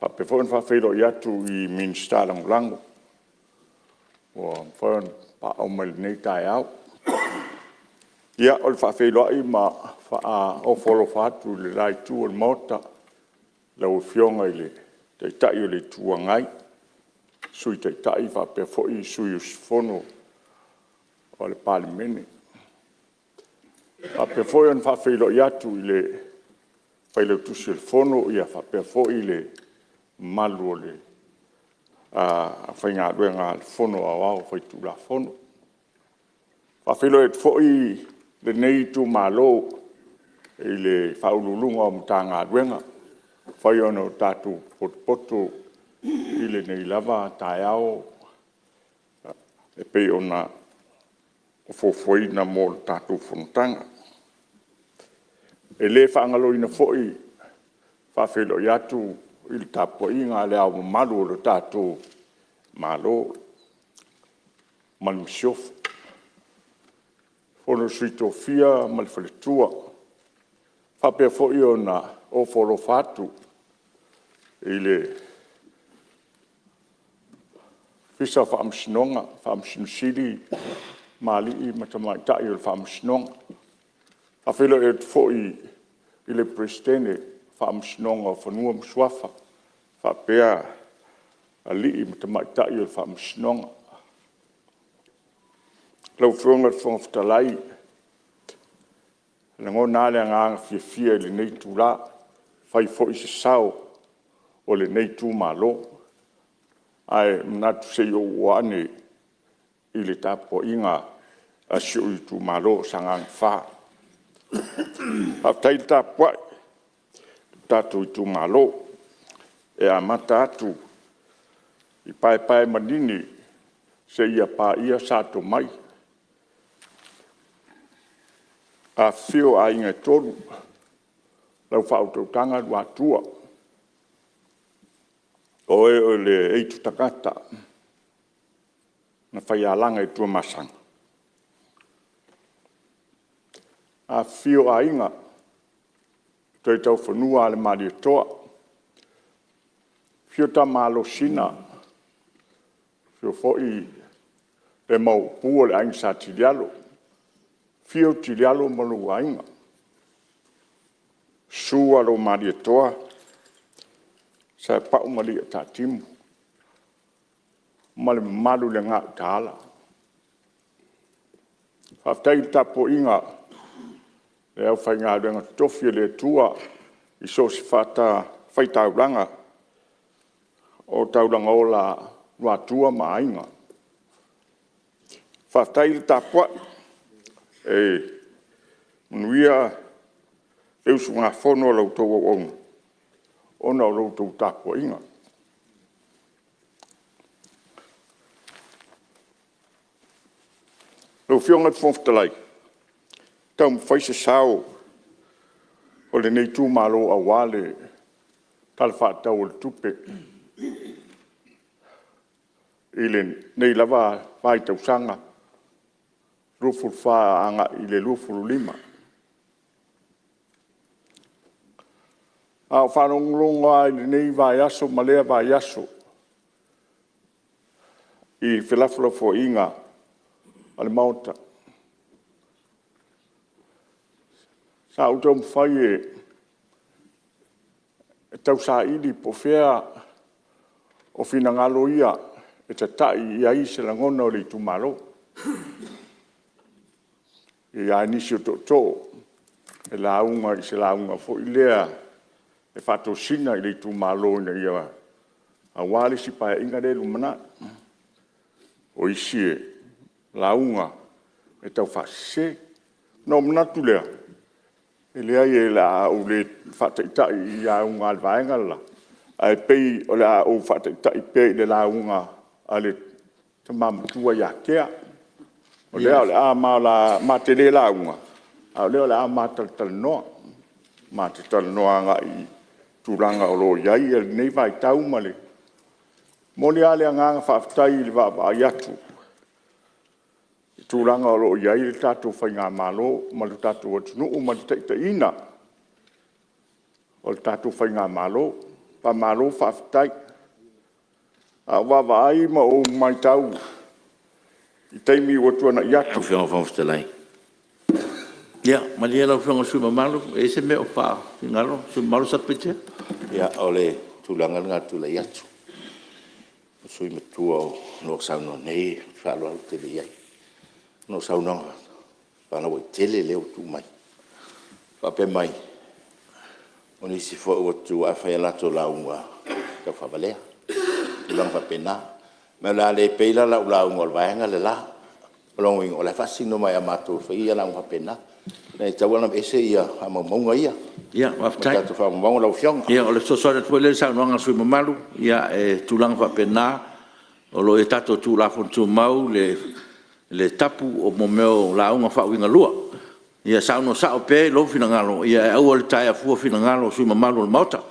fa pefon fa filo ya tu i minister lang o fon pa o mal ni tayau ya ol fa filo i ma fa o folo fa tu le lai tu el mota lo fiong le te tai le tuangai sui te tai fa pe fo i sui fono o le parlemene fa pe fo on fa filo ya tu le fa le tu sul fono ia fa pe fo i le malu le fa nga renga fono a fa tu la fono fa filo et fo i le nei tu malo ile fa ululunga o mtanga renga fai ono tatu poto ile nei lava taiao e pe ona foi na mo tatu fontanga e le fangalo ina foi fa felo yatu il tapo inga le au malu lo tatu malo mansiof fono suito fia mal fletua fa pe foi ona o folo fatu ile fisa fam snonga fam sili mali I matama ta il fam snonga fa filo et foi ile prestene fam snonga fonuam swafa fa pea ali matama ta il fam snonga lau whunga whangwhitalai. Na ngona le nganga fia le nei tūla, whai fo i se sao o le nei tū malo. Ai mnatu se o wane i le tapo inga a si o i tū malo sangang wha. Haptai tapo tatu i tū malo e a mata atu i pai manini se ia pa ia sato mai. A fio a inga tolu, lau whautautanga rua tua. Oe o le eitu takata, na whai alanga i tua masanga. A fio a inga, toi tau whanua ale maria toa. Fio ta malo sina, fio foi le mau pua le ainga sa tilialo. Fio tilialo malu ainga. Sua lo maria toa. Sa pau maria ta timu. Male malu le ngā taala. Haftai tapo inga. Le au whai ngā renga tofia le tua. I so si whata whai tauranga. O tauranga o la rua tua ma ainga. Haftai tapo nuia eusu ngā whono lau tau o onga. Ona o lau tau tāpua inga. Lau whionga whonwhitalai. Tau mwhaise sao o le nei tū malo a wale talwhātau o le tupe. I le nei lava whai tau sanga. Rufuru wha anga i le rufuru lima. A whanonglonga i le nei vai aso, malea vai aso. I whelafula fo inga, ale mauta. Sa utau mwhai e tau sa ili po whea o whina ngalo ia e ta tai i ai se langona o le tumalo. I a nisi o tō, e launga i se launga fo i lea, e whato sina i le tū malo ina ia, a wale si pae inga re lumana, o isi e launga, e tau whase, no manatu lea, e lea i e la au le whata ita i a unga alvaenga la, a e pei o le a au whata ita i pei le launga, a le tamamutua ia kea, o lea o le a ma te le launga. A lea o le a ma tal noa. Ma te tal noa nga i tūranga o lo iai e nei vai tau male. Moni a lea nganga whaftai le wapa ai atu. I tūranga o lo iai le tātou whai ngā malo, ma le tātou atunu o ma le taita ina. O le tātou whai ngā malo, pa malo whaftai. A wawa ai ma o mai tau. I taimi o tuana i atu. Whionga whangwhitalai. Ia, malia lau whionga suma malu, e se meo pā, i ngaro, suma malu sa pete? Ia, ole tūlanga ngā tūla i atu. Sui me tua o no sauno nei, whalo au te le iai. No sauno, whana wai tele leo tū mai. Whape mai. O nisi fo o tu a whai alato launga, ka whabalea. Tūlanga whape nā. Me la le peila la ula ngol vaenga le la. Olong o le fasino mai amato fa ia la ngwa pena. Nei tawana ese ia ama monga ia. Ia, waftai. Tato fa monga la fiong. Ia, o le sosore tuele sa nonga sui mamalu. Ia, tulang fa pena. O lo e tato tu la fontu mau le tapu o momeo la unga fa winga lua. Ia sa no sa o pe lo fina ngalo. Ia au le taia fu fina ngalo sui mamalu le mauta.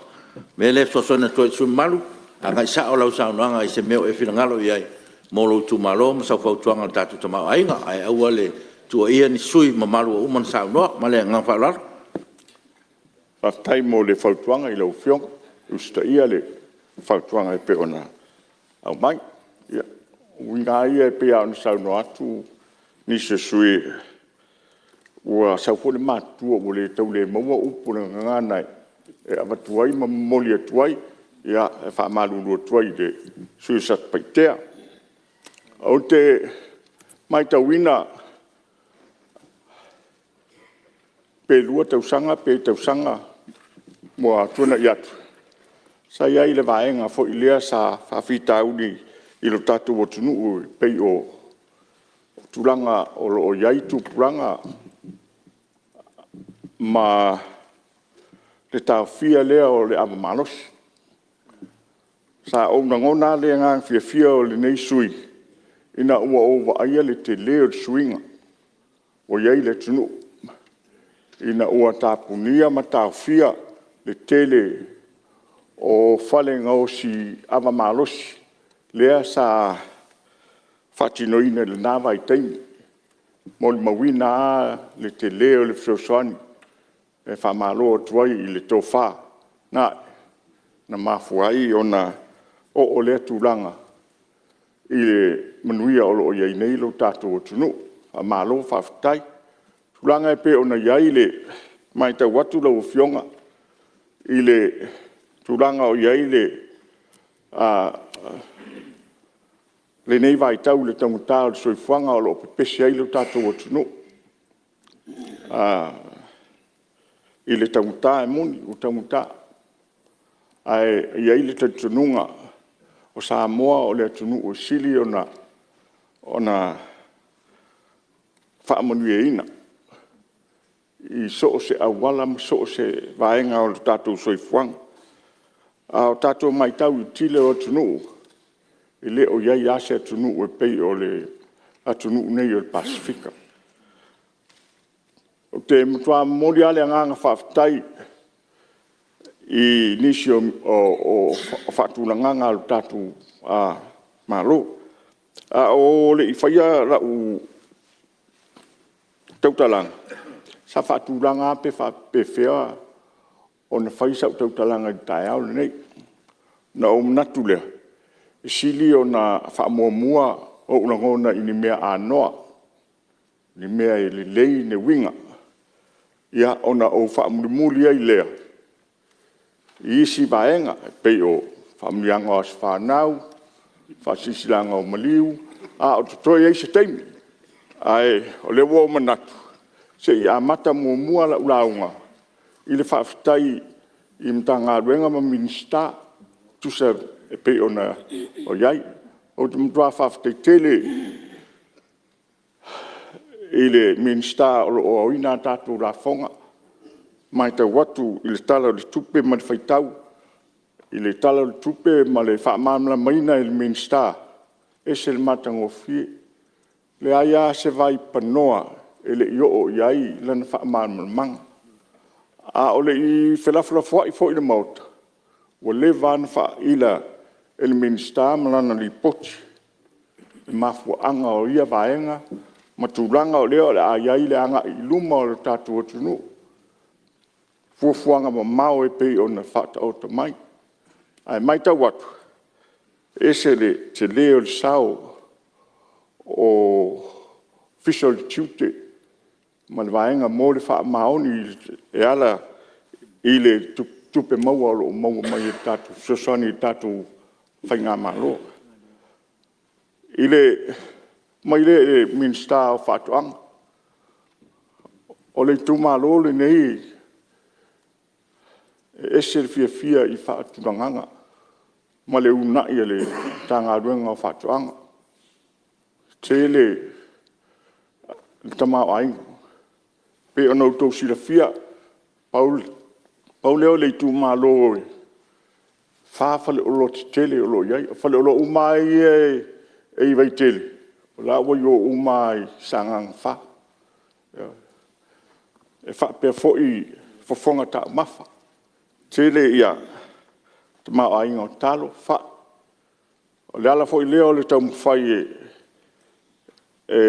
Me le sosore tuele sui mamalu. Anga sa o lau sa nonga i se meo e fina ngalo iai. Molo tu malo ma sa fau tuanga tatu tama ainga ai au le tu ia ni sui mamalu o man sa no ma le nga fa lar. Fa tai mo le fau tuanga i lau fiong. Usta ia le fau tuanga e pe ona. Au mai. Ia. Winga ia e pe au ni sa no atu. Ni se sui. Ua sa fo le matu o le tau le maua upu na nganai. E avatuai ma moli atuai. Ia, e wha malulu tuai de sui sat paitea. O te mai tawina pe lua tausanga pe tausanga mo tuna iat sa ia ile vaenga fo ilea sa fafita uni i lo tatu o tunu pe o tulanga o lo iai tu pulanga ma le tawhia lea o le amamanos sa o ngona le ngang fia o le nei sui ina ua o wa aia le te leo suinga o iai le tunu ina ua tapunia ma tawhia le tele o fale ngau si amamalos lea sa fatinoina le nava i teimi mo le mawina le te leo le fsosani e whamalo tuai i le tofa na mafuai o lea tūlanga i le manuia o iai nei lo tātou o tunu a malo whawhitai tūlanga e pe ona iai le mai tau watu lau fionga i le tūlanga o iai le le nei vai tau le tangutā o le soifuanga o lo pepesi ai lo tātou o tunu i le tangutā e muni o tangutā ai iai le tununga o Samoa o le tunu o Sili ona whaamonuia ina i so se awala so se vaenga o tātou soifuanga o tātou mai tau i tile o tunu i le o iai ase tunu o pei o le tunu nei o le Pasifika o te mutua mori ale nganga whaftai i nisi o whatulanganga o tātou malo o le i whaia rau tautalanga sa whatulanga pe whea o na whaisa o tautalanga i tae au nei na o mnatu lea i sili o na whaamuamua o ulangona i ni mea anoa ni mea i le lei ne winga ia o na o whaamulimuli ai lea i isi vaenga pei o whamulianga o whanau whasisilanga o maliu o tutoi ei se teimi ai o le wo manatu se i amata mua la ulaunga i le whaafitai i mtanga ruenga ma minista tusa e pei o na o iai o te mtua whaafitai tele i le minista o ina tātou la fonga mai tau watu i le tala o le tupe ma le whaitau i le tala o le tupe ma le whaamamla maina i le minsta e se le matango fie le aia se vai panoa e le i o iai lana whaamamla manga o le i whelafula fwai fo i le mauta o le vana wha ila e le minsta malana li poti e mafua anga o ia vaenga ma tūlanga o leo le aiai le anga i luma o le tātou o tunu fuafuanga ma mau e pei o na whata o ta mai. Ai mai tau watu. Ese le te leo le sao o official tute ma le vaenga mo le wha maoni e ala i le tupe maua o maua mai e tatu sosani tatu whainga malo. I le mai le minsta o whatuanga. O le tumalo le nei ese le fia i whaaturanganga ma le unai le tanga ruenga o whatuanga. Te le tamau aingo. Pe ono tau sila fia Pauleo le tumalo whaafale o lo te tele o lo iai. Whale o lo umai e i vai tele. O la wai o umai sangang wha. E wha pia foi fofonga ta mafa. Tele ia te mao ainga o talo wha. O le ala foi leo le tau mwhai e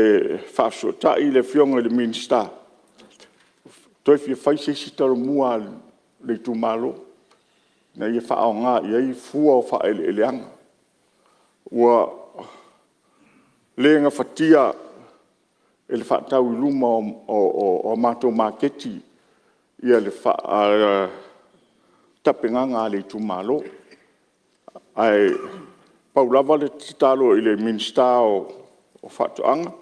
whaafsua ta i le fionga le minsta. Toi fia whai se si taro mua le tu malo. Na ia wha o ngā ia i fua o wha ele anga. Ua le nga whatia e le wha tau i luma o mātou māketi ia le wha tapenganga le tu malo. Ai paulava le titalo i le minsta o whatuanga.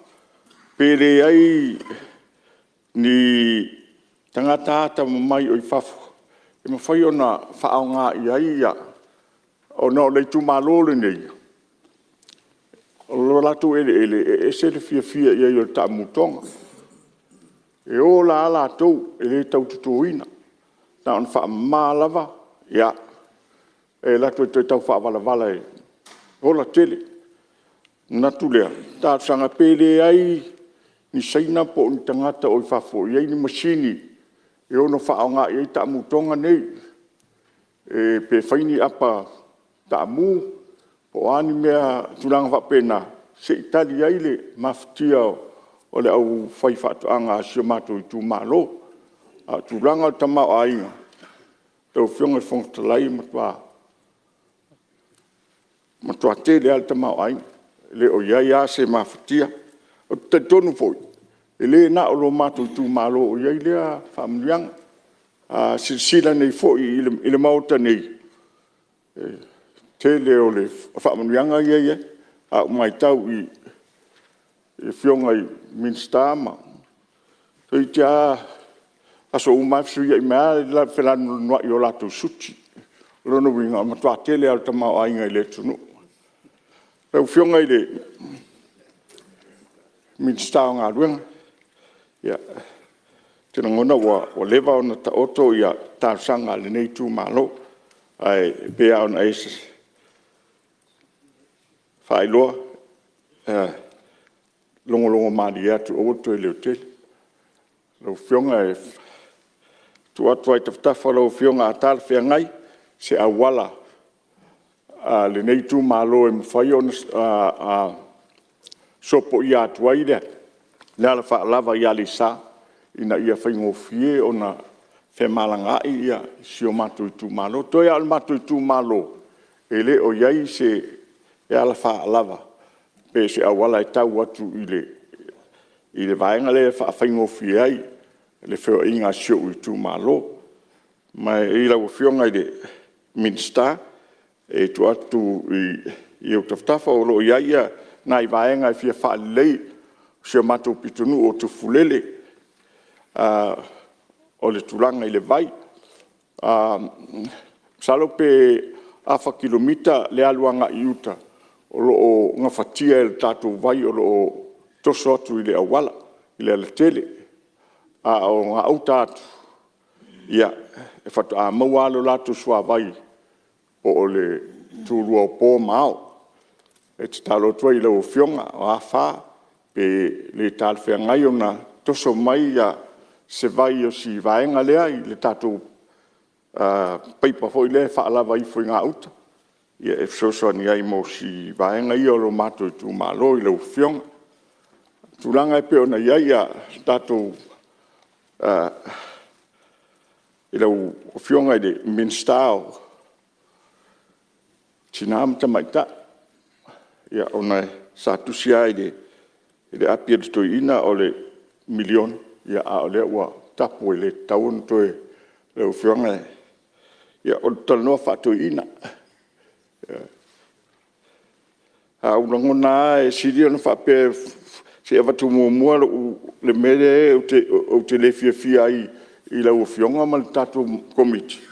Pere ai ni tangata ta mai o i fafu. E mawhai o na whaao ngā ia o na o lei tu malole nei. O lo latu e se te fia ia i o ta mutonga. E o la ala tau e le tau tutuina. Na on wha malawa ia. E latu e tau wha wala e hola tele. Natu lea. Tā sanga pere ai ni saina po ni tangata o i whafo. Iei ni masini. E ono whaao ngā iei ta mutonga nei. E pe whaini apa ta mu. Po ani mea tulanga whapena. Se itali aile maftia o le au whai whaatuanga asio mātou i tū mālo. A tulanga o tamau ainga. Tau whionga whongtalai matua. Matua te le al tamau ainga. Le o iai a se maftia. O te tonu fwoi. E le na o lo mātou i tū mālo o iai lea whaamlianga. A sila nei fwoi i le mauta nei. Te le o le whaamlianga iai a mai tau i whionga i Minstama. Toi te aso umafsu i mea la whelanu nua i o lato suti. Rono winga matua tele al tamau ainga i le tunu. Tau whionga i le Minstama ngā ruenga. Ia, tena ngona wa lewa o na ta oto i a tāsanga le nei tū malo. Ai bea o na eses. Whailoa, longo maari atu o to e leo tele. Lau whionga e tuatua i tawtafa lau whionga a tāle whea ngai, se awala le nei tū mālo e mwhai o sopo i atua i rea. Le ala whaalava i alisa, ina ia whaingo fie o na whea malanga i ia si o mātou i tū mālo. Toi al mātou i tū mālo, e le o iai se e ala whaalava. Pe se awala e tau atu i le vaenga le whaingo fie ai, le wheo inga sio i tū mālo. Mai i lau whionga i le Minster, e tu atu i o taftafa o lo iaia, na i vaenga i fia whaalei, sio mātou pitunu o tu fulele, o le tulanga i le vai. Salo pe afa kilomita le aluanga i uta, o lo o ngā whatia e le tātou vai o lo o toso atu i le awala, i le ala tele, o ngā au tātu. Ia, e whatu a maualo lātou sua vai, o le tūrua o pō mao, e te talo tua i lau whionga o a whā, pe le tāle whea ngai o na toso mai a se vai o si vaenga lea i le tātou paipa hoi le whaalawa i fwoi ngā uta. Ia e fsosoa ni ai mo si vaenga i o lo mātou i tū mālo i lau whionga. Tūlanga e peo na iai a tātou i lau whionga i le Minster tinām tamaita. Ia ona sa tusia i le apia to ina o le milion. Ia a o le ua tapu i le taun toe lau whionga. Ia o talanoa whātou ina. A unangona e siri ona whape se avatu mua le mere o te le fia i lau whionga ma le tātou komiti.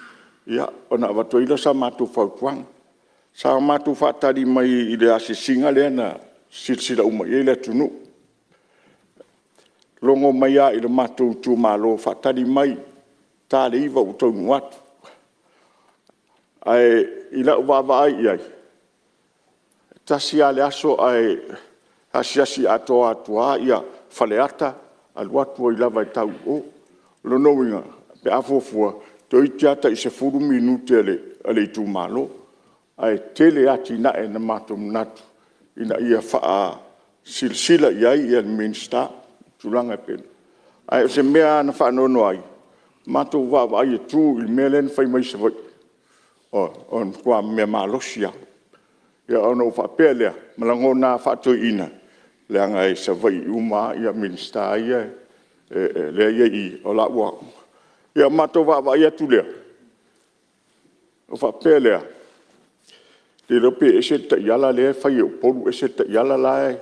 Ia, ona avatu ila sa mātou whautuanga. Sa mātou whātari mai i le ase singa lea na silsila uma i le tunu. Longo mai a i le mātou tū mālo whātari mai tā le iwa o tau nuatu. Ai i lau wawa ai iai. Tasi ale aso ai asiasi atoa atua ia whaleata aluatua i lava i tau o. Lonowinga pe afofua to i tiata i se 4 minute ale i tū mālo. Ai tele ati na e na mātou natu ina ia wha silsila iai i al Minster tulanga pena. Ai o se mea na whanono ai. Mātou wawa ai e tū i mea len whai mai se vai. On kua mea mālosia. Ia ono whapea lea, malango nā whātou ina. Lea ngai sa vai uma ia Minster ia, lea ia i o la ua. Ia mātou wawa ia tu lea. O whapea lea. Le rope e se ta iala lea whai o poru e se ta iala lae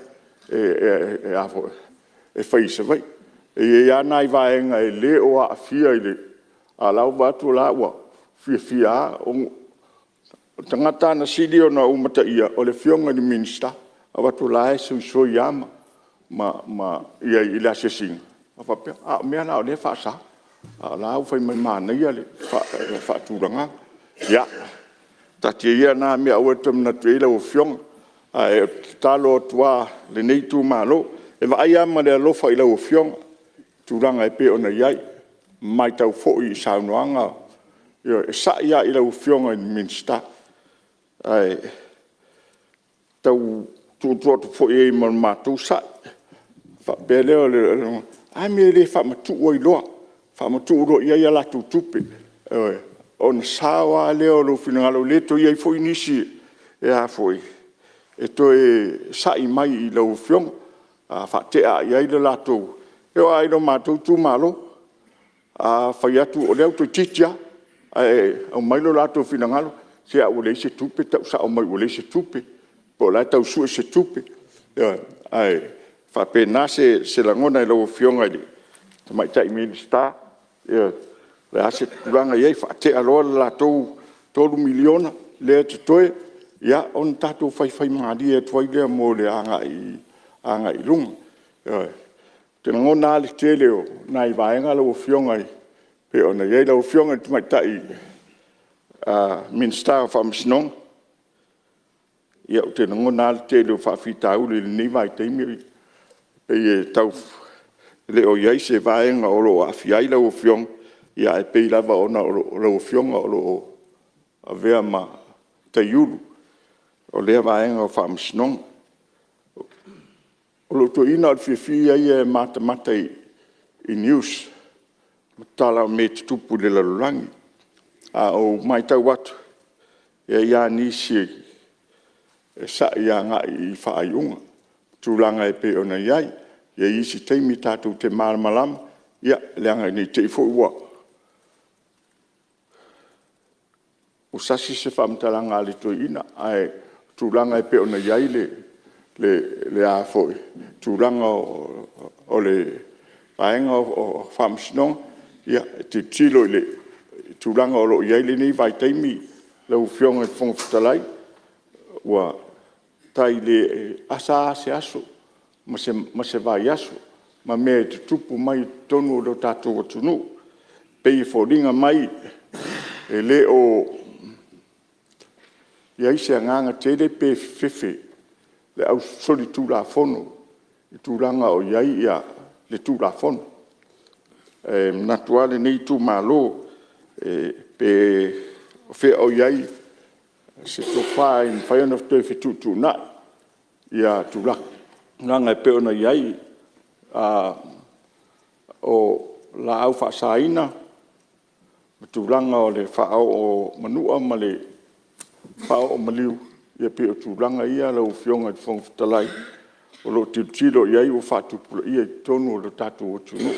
e whai sa vai. E ia nai vaenga e le o a fia i le. A lau batu la ua fia o tangata na sidi o na umata ia o le fionga ni minista. A watu la e so iama ma ia i la sesinga. A wapea, mea na o le whaasa. A lau whai mai mana ia le whaatūranga. Ia, tati ia na mea ua tamna tueila o fionga. A e talo tua le nei tu malo. E wa ai ama le alofa i la o fionga. Tūranga e pe o na iai. Mai tau fo'i i saunoanga. Ia, e sa ia i la o fionga ni minsta. Ai, tau tu fo'i e man mātou sa. Fa beleo le, ai me le fa matu o i loa. Fa matu o ia ia la tu tupe. On sawa leo lo finangalo le to ia fo'i nisi. E a fo'i. E to e sa i mai i la o fionga. Fa te a ia i la lato. E o ai no mātou tu malo. Fai atu o leo to titia. O mai lo lato finangalo. Se a o le se tupe, tau sa o mai o le se tupe. Po la tau su se tupe. Ai, fa pena se langona i lo fionga li. Tamai tai minista. Le ase tulanga iei fa te aloa la tou 3 miliona le te toe. Ia, on tatou fai maari e tuai lea mo le anga i lunga. Te ngona ali te leo, na i vaenga lo fionga i. Pe ona iei lo fionga tamai tai minsta fa msnong. Ia te ngona ali te leo fa fitau le ni vai te mi. Pe tau le o iei se vaenga o lo afiai lo fionga. Ia e pe lava ona o lo fionga o lo avea ma te yulu. O lea vaenga o fa msnong. O lo to ina al fia ia mata i news. Tala me te tupu le lalulangi. O mai tau watu. Ia nisi e sa ia nga i whaaiunga. Tūlanga e pe ona iai. Ia isi teimi tātou te malamalam. Ia leanga ni te ifo ua. O sasi se whamtalanga le to ina. Ai tūlanga e pe ona iai le a foi. Tūlanga o le vaenga o whamsnong. Ia te tilo le tūlanga o lo iai le nei vai teimi. Lau fionga e whongwhitalai. Ua tai le asa se aso. Ma se vai aso. Ma mea te tupu mai tonu o lo tātou atunu. Pei whoringa mai. E le o ia se nganga tere pe fefe. Le au soli tū la fono. I tūlanga o iai ia le tū la fono. Natuale nei tū malo. Pe fe o iai. Se to whae in whaiona whai whi tū nai. Ia tūlanga. Nganga e peona iai. O la au whaasaina. Tūlanga o le whaao o manua ma le whaao o maliu. Ia pe o tūlanga ia lau fionga i whongwhitalai. O lo tilo iai o whaatupula ia i tonu o lo tātou o tunu.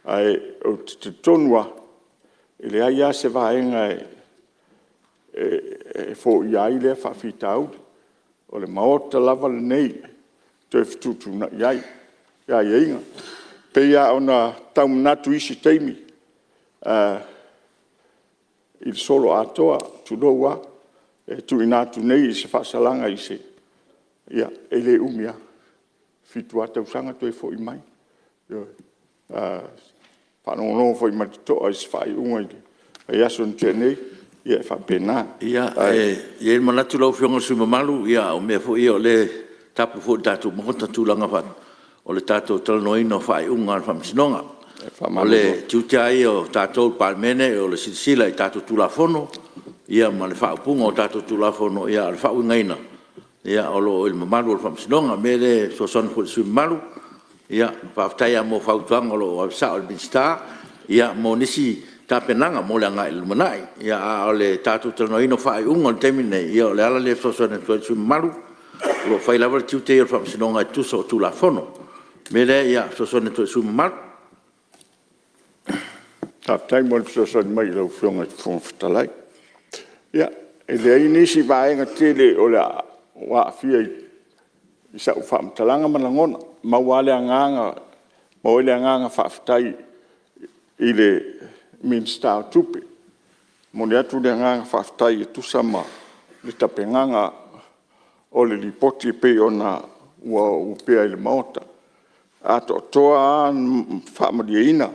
Ai o te tonua. E le aia se vaenga e fo iai le whaafitau. O le maota lava le nei. Te whututuna iai. Ia inga. Pe ia ona taumanatu isi teimi. I solo atoa tuloa. Tu inatu nei se whaasalanga i se. Ia, e le umia. Fitua tau sanga toi fo i mai. Whanongo fo i matitoa i se whai unga i le. Ia son tenei, ia e whapena. Ia, e manatu lau fionga sumamalu, ia o mea fo ia o le tapu fo tātou mohota tūlanga whan. O le tātou talanoina whai unga al whamsinonga. O le tiutiai o tātou palmene o le silisila i tātou tūlafono. Ia ma le whaupunga o tātou tūlafono ia al whau ngaina. Ia o lo il mamalu o le whamsinonga me le sosona fo le sumamalu. Ia whaftai a mo whautuanga o lo avisa o le minsta. Ia mo nisi tāpenanga mo le anga i lumanai. Ia o le tātou talanoina whai unga le temine. Ia o le ala le sosona fo le sumamalu. Lo whai lava le tiutei o le whamsinonga i tusa o tūlafono. Me le ia sosona fo le sumamalu. Tāptai mo le sosona mai lau fionga i whongwhitalai. Ia, e le ai nisi vaenga tele o le wa fia i sa u whamtalanga manangona. Mawale anganga mo le nganga whaafitai i le minsta o tupe. Mo le atu le nganga whaafitai e tusama le tapenganga o le lipoti e pe ona ua upea i le maota. Ato toa whaamariaina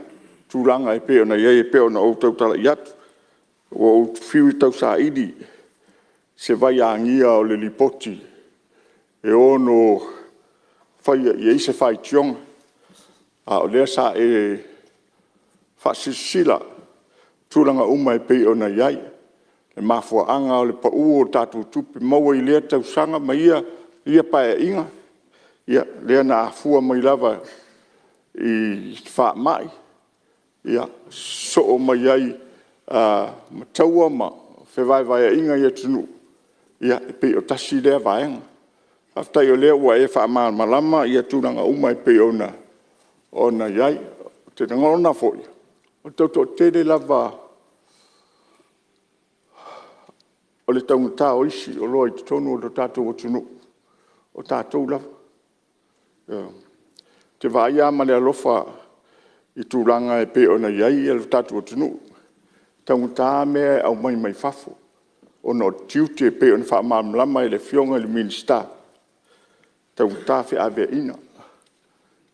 tūranga e pe ona iei e pe ona o tautala i atu. O whiu tau sa idi se vai angia o le lipoti e ono whaia i eise whai tionga. A o lea sa e whaasisila tūranga uma e pe ona iei. Le mafua anga o le pau o tātou tupi maua i lea tau sanga ma ia pae inga. Ia lea na afua mai lava i wha mai. Ia so o mai ai mataua ma whewai inga ia tunu. Ia pe o tasi lea vaenga. Aftai o lea ua e wha maa malama ia tūranga uma e pe ona iai. Te ngona foi. O tauto tere lava o le taunga o isi o loa i tonu o tātou o tunu. O tātou lava. Te vai ama le alofa i tūranga e pe ona iai e le tātou o tunu. Taunga mea au mai fafo. O no tiute e pe ona wha mamlama e le fionga le minsta. Taunga whi awe ina.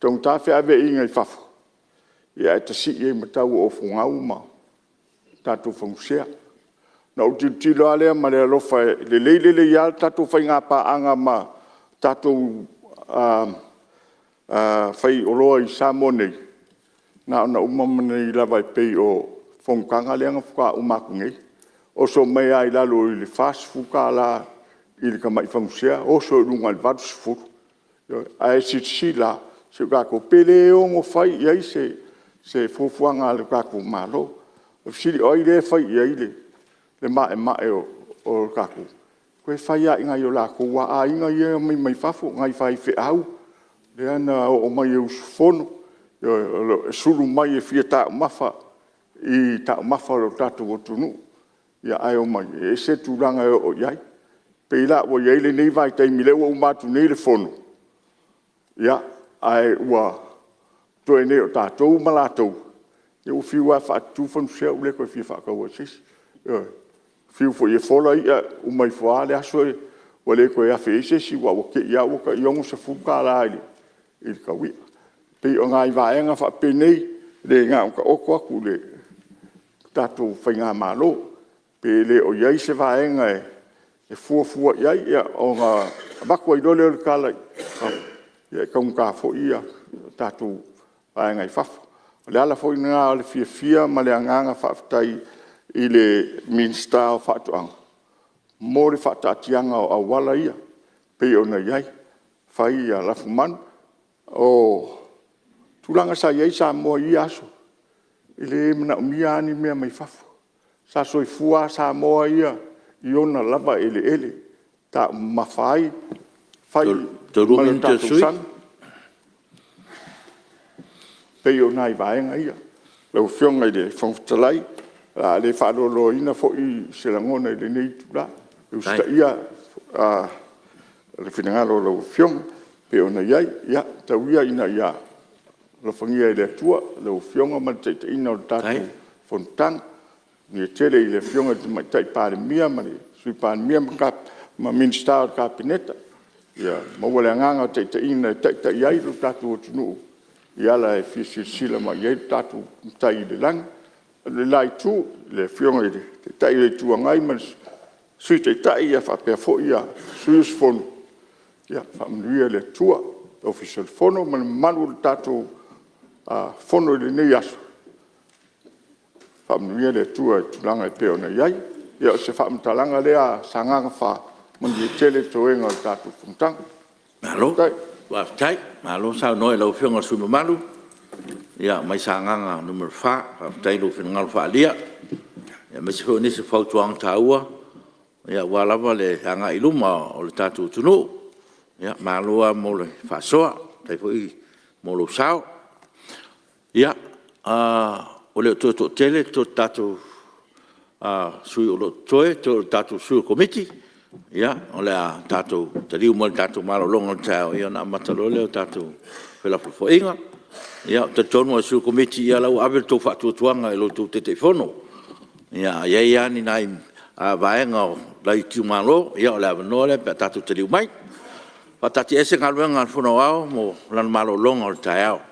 Taunga whi awe inga i fafo. Ia e ta si e matau o fungau ma. Tātou fungusea. Na o tilo alea ma le alofa le leilele ial tātou whai ngā paanga ma tātou whai oloa i Samoa nei. Na ona umamana i lava i pei o whongkanga leanga whuka umaku ngei. O so mea i lalo i le fast whuka la i le kamai whamusea. O so i runga i vadu sifuru. A e si la se kako pele o ngo whai iai se fufuanga le kako malo. O siri oi le whai iai le mae o kako. Koe whai a inga i o lako wa a inga i mai whafu ngai whai whi au. Le ana o mai e usufono. Sulu mai e fia tā mafa i tā mafa o tātou o tunu. Ia ai o mai e se tūranga o iai. Peila o iai le nei vai taimi leo o mātu nei le fono. Ia ai ua toe nei o tātou malatou. Ia o fiu a whaatu whanu sea ule koe fia whakau a sisi. Fiu fo i e whola ia o mai whaa le aso e o le koe a wheisesi wa o ke ia o ka iongu sa fuka la ili. Ili ka wia. Pei o ngai vaenga wha penei le ngā uka oko aku le tātou whai ngā mālo. Pe le o iai se vaenga e fuafua iai ia o ngā makua i lole o le kālai. Ia e kaunga kā fo ia tātou vaenga i whafu. Le ala fo i ngā o le fia ma le anganga whaafitai i le minsta o whaatuanga. Mō le whaatatianga o awala ia. Pei o na iai. Whai ia lafu manu. O tūranga sa iei sa moa i aso. I le mana umia ani mea mai whafu. Sa soi fua sa moa ia i ona lava ele. Ta mawhai. Whai malutatu san. Pei o nai vaenga ia. Lau whionga i le whangfutalai. Le whaarolo ina fo i selangona i le nei tūra. Lau sta ia le whinangalo lau whionga. Pe ona iai, ia, tau ia ina ia. Lo whangia i le atua, lau whionga man teita ina o tātou fontang. Ni tele i le whionga te mai tai pāre mia, mani sui pāre mia ma minsta o kāpineta. Ia, maua le anganga o teita ina teita iai lo tātou o tunu. Ia la e fisisila ma iai tātou tai i le langa. Le lai tū, le whionga i le tai i le tuangai, man sui teita ia whapea fo ia, sui usfono. Ia, whamanuia le tua, official fono, man manu le tātou fono i le nei aso. Whamanuia le tua i tūlanga i peo na iai. Ia, se whamatalanga lea sanganga wha, mandi e tele toenga o tātou funtang. Malo, waftai, malo, sao noi lau whionga sui mamalu. Ia, mai sanganga numero wha, waftai lau whinangal wha alia. Ia, mai se whio nisi whautuang tāua. Ia, walawa le hanga iluma o le tātou tunu. Ia, malua mo le whasoa, tai pui mo lo sao. Ia, o leo tō tele, tō tātou sui o lo toe, tō tātou sui o komiti. Ia, o le tātou tariu mo le tātou malo longa tau, ia na matalo leo tātou whelapufo inga. Ia te tonu e su komiti ia lau avel tō whatuatuanga e lo tō te fono. Ia ia ni nai a vaenga o lai tiu malo, ia o le avanole pe tatu te liu mai. Pa tati ese ngaluenga al fono ao mo lan malo longa o le tai ao.